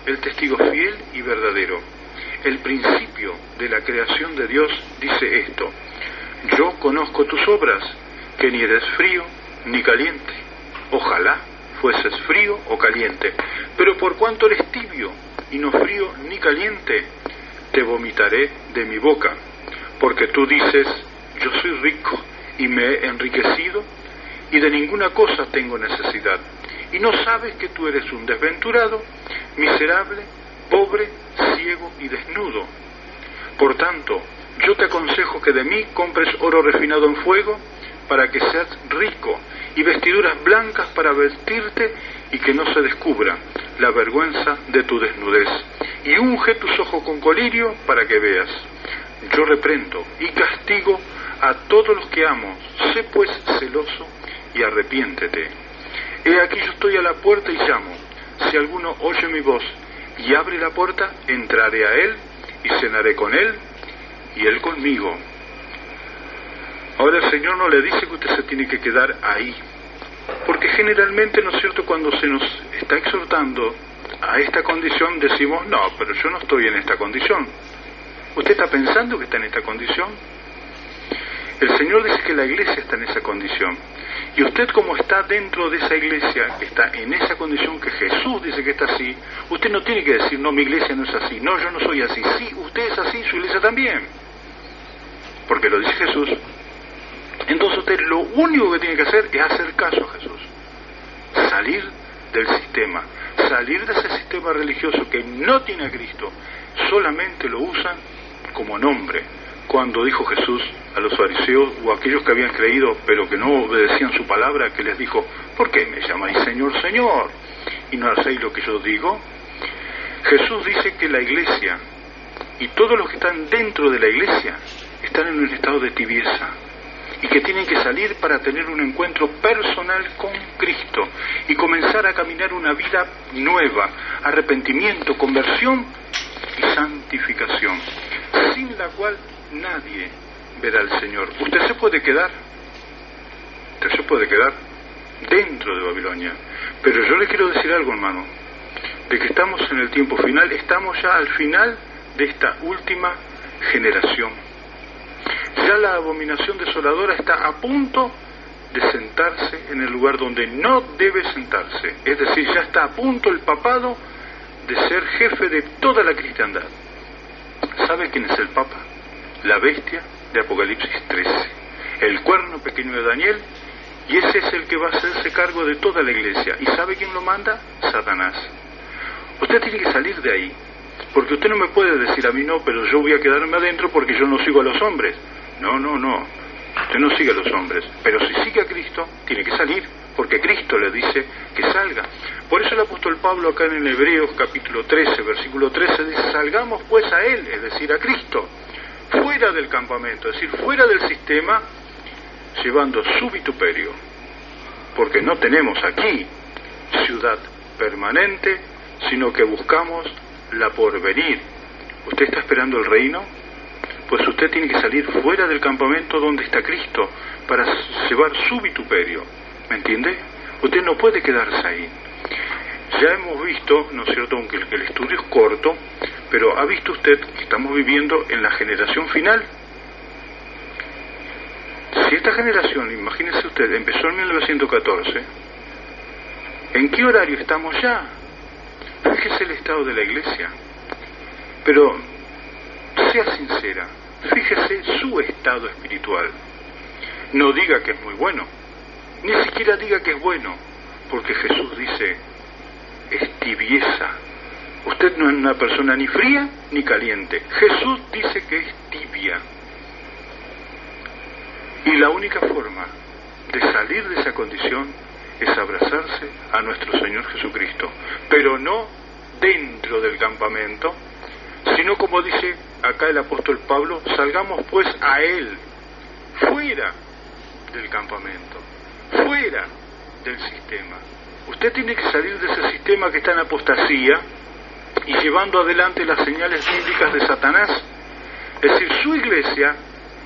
el testigo fiel y verdadero. El principio de la creación de Dios dice esto, yo conozco tus obras, que ni eres frío ni caliente. Ojalá fueses frío o caliente, pero por cuanto eres tibio y no frío ni caliente, te vomitaré de mi boca, porque tú dices, yo soy rico y me he enriquecido y de ninguna cosa tengo necesidad, y no sabes que tú eres un desventurado, miserable, pobre, ciego y desnudo. Por tanto, yo te aconsejo que de mí compres oro refinado en fuego, para que seas rico, y vestiduras blancas para vestirte, y que no se descubra la vergüenza de tu desnudez. Y unge tus ojos con colirio para que veas. yo reprendo y castigo a todos los que amo. Sé pues celoso y arrepiéntete. He aquí yo estoy a la puerta y llamo. Si alguno oye mi voz y abre la puerta, entraré a él y cenaré con él y él conmigo. Ahora el Señor no le dice que usted se tiene que quedar ahí, porque generalmente, ¿no es cierto?, cuando se nos está exhortando a esta condición decimos, no, pero yo no estoy en esta condición. ¿Usted está pensando que está en esta condición? El Señor dice que la iglesia está en esa condición. Y usted, como está dentro de esa iglesia, que está en esa condición que Jesús dice que está así, usted no tiene que decir, no, mi iglesia no es así, no, yo no soy así. Sí, usted es así, su iglesia también. Porque lo dice Jesús. Entonces usted lo único que tiene que hacer es hacer caso a Jesús. Salir del sistema, salir de ese sistema religioso que no tiene a Cristo, solamente lo usan como nombre. Cuando dijo Jesús a los fariseos o a aquellos que habían creído pero que no obedecían su palabra, que les dijo, ¿por qué me llamáis Señor, Señor? y no hacéis lo que yo digo. Jesús dice que la iglesia y todos los que están dentro de la iglesia están en un estado de tibieza y que tienen que salir para tener un encuentro personal con Cristo y comenzar a caminar una vida nueva, arrepentimiento, conversión y santificación, sin la cual nadie verá al Señor. Usted se puede quedar dentro de Babilonia, pero yo le quiero decir algo, hermano, de que estamos en el tiempo final, estamos ya al final de esta última generación. Ya la abominación desoladora está a punto de sentarse en el lugar donde no debe sentarse, es decir, ya está a punto el papado de ser jefe de toda la cristiandad. ¿Sabe quién es el Papa? La bestia de Apocalipsis 13, el cuerno pequeño de Daniel, y ese es el que va a hacerse cargo de toda la iglesia. ¿Y sabe quién lo manda? Satanás. Usted tiene que salir de ahí, porque usted no me puede decir a mí, no, pero yo voy a quedarme adentro porque yo no sigo a los hombres. No, usted no sigue a los hombres, pero si sigue a Cristo, tiene que salir, porque Cristo le dice que salga. Por eso el apóstol Pablo acá en el Hebreos capítulo 13, versículo 13, dice, salgamos pues a Él, es decir, a Cristo, fuera del campamento, es decir, fuera del sistema, llevando su vituperio, porque no tenemos aquí ciudad permanente, sino que buscamos la porvenir. ¿Usted está esperando el reino? Pues usted tiene que salir fuera del campamento donde está Cristo para llevar su vituperio. ¿Me entiende? Usted no puede quedarse ahí. Ya hemos visto, ¿no es cierto?, aunque el estudio es corto, pero ha visto usted que estamos viviendo en la generación final. Si esta generación, imagínese usted, empezó en 1914, ¿en qué horario estamos ya? Fíjese el estado de la iglesia. Pero sea sincera, fíjese su estado espiritual. No diga que es muy bueno, ni siquiera diga que es bueno, porque Jesús dice, es tibieza. Usted no es una persona ni fría ni caliente. Jesús dice que es tibia. Y la única forma de salir de esa condición es abrazarse a nuestro Señor Jesucristo, pero no dentro del campamento, sino como dice acá el apóstol Pablo, salgamos pues a Él, fuera del campamento, fuera del sistema. Usted tiene que salir de ese sistema que está en apostasía y llevando adelante las señales bíblicas de Satanás. Es decir, su iglesia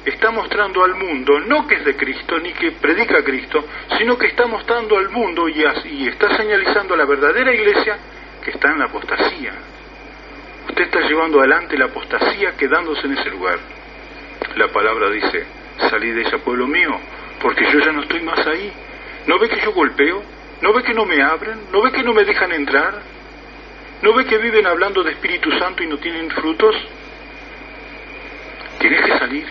está mostrando al mundo, no que es de Cristo, ni que predica a Cristo, sino que está mostrando al mundo y está señalizando a la verdadera iglesia que está en la apostasía. Usted está llevando adelante la apostasía quedándose en ese lugar. La palabra dice, salid de ella, pueblo mío, porque yo ya no estoy más ahí. ¿No ve que yo golpeo? ¿No ve que no me abren? ¿No ve que no me dejan entrar? ¿No ve que viven hablando de Espíritu Santo y no tienen frutos? Tienes que salir.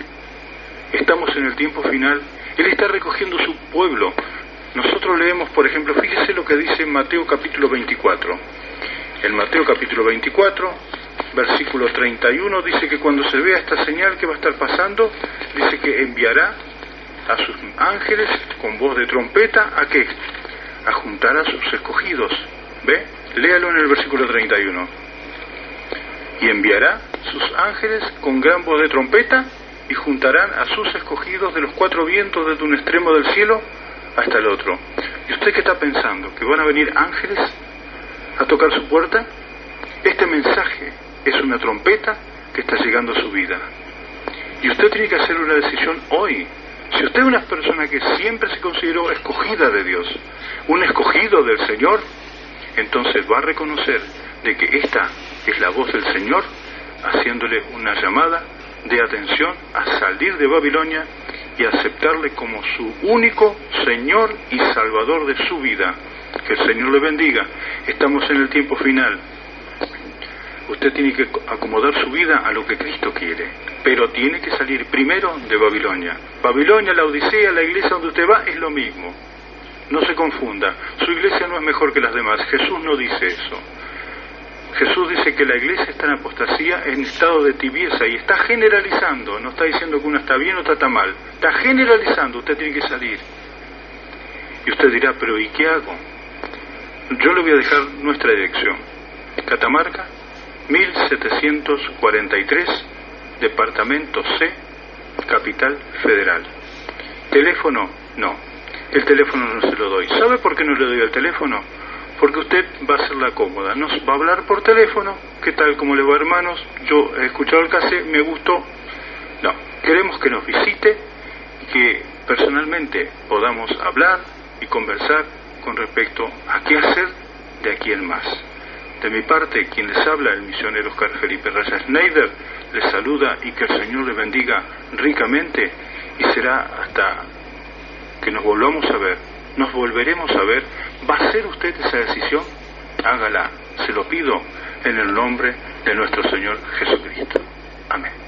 Estamos en el tiempo final. Él está recogiendo su pueblo. Nosotros leemos, por ejemplo, fíjese lo que dice en Mateo capítulo 24. En Mateo capítulo 24, versículo 31, dice que cuando se vea esta señal que va a estar pasando, dice que enviará a sus ángeles con voz de trompeta, ¿a qué? A juntar a sus escogidos. ¿Ve? Léalo en el versículo 31. y enviará sus ángeles con gran voz de trompeta y juntarán a sus escogidos de los cuatro vientos desde un extremo del cielo hasta el otro. ¿Y usted qué está pensando? ¿Que van a venir ángeles a tocar su puerta? Este mensaje es una trompeta que está llegando a su vida. Y usted tiene que hacer una decisión hoy. Si usted es una persona que siempre se consideró escogida de Dios, un escogido del Señor, entonces va a reconocer de que esta es la voz del Señor haciéndole una llamada de atención a salir de Babilonia y aceptarle como su único Señor y Salvador de su vida. Que el Señor le bendiga. Estamos en el tiempo final. Usted tiene que acomodar su vida a lo que Cristo quiere, pero tiene que salir primero de Babilonia. Babilonia, la Odisea, la iglesia donde usted va es lo mismo. No se confunda. Su iglesia no es mejor que las demás. Jesús no dice eso. Jesús dice que la iglesia está en apostasía, en estado de tibieza, y está generalizando. No está diciendo que una está bien o otra está mal. Está generalizando. Usted tiene que salir. Y usted dirá, pero ¿y qué hago? Yo le voy a dejar nuestra dirección. Catamarca, 1743, Departamento C, Capital Federal. Teléfono, no. El teléfono no se lo doy. ¿Sabe por qué no le doy el teléfono? Porque usted va a hacerla cómoda. Nos va a hablar por teléfono. ¿Qué tal? ¿Cómo le va, hermanos? Yo he escuchado el cassette, me gustó. No. Queremos que nos visite y que personalmente podamos hablar y conversar con respecto a qué hacer de aquí en más. De mi parte, quien les habla, el misionero Oscar Felipe Raya Schneider, les saluda y que el Señor les bendiga ricamente, y será hasta que nos volvamos a ver, nos volveremos a ver. ¿Va a hacer usted esa decisión? Hágala, se lo pido en el nombre de nuestro Señor Jesucristo. Amén.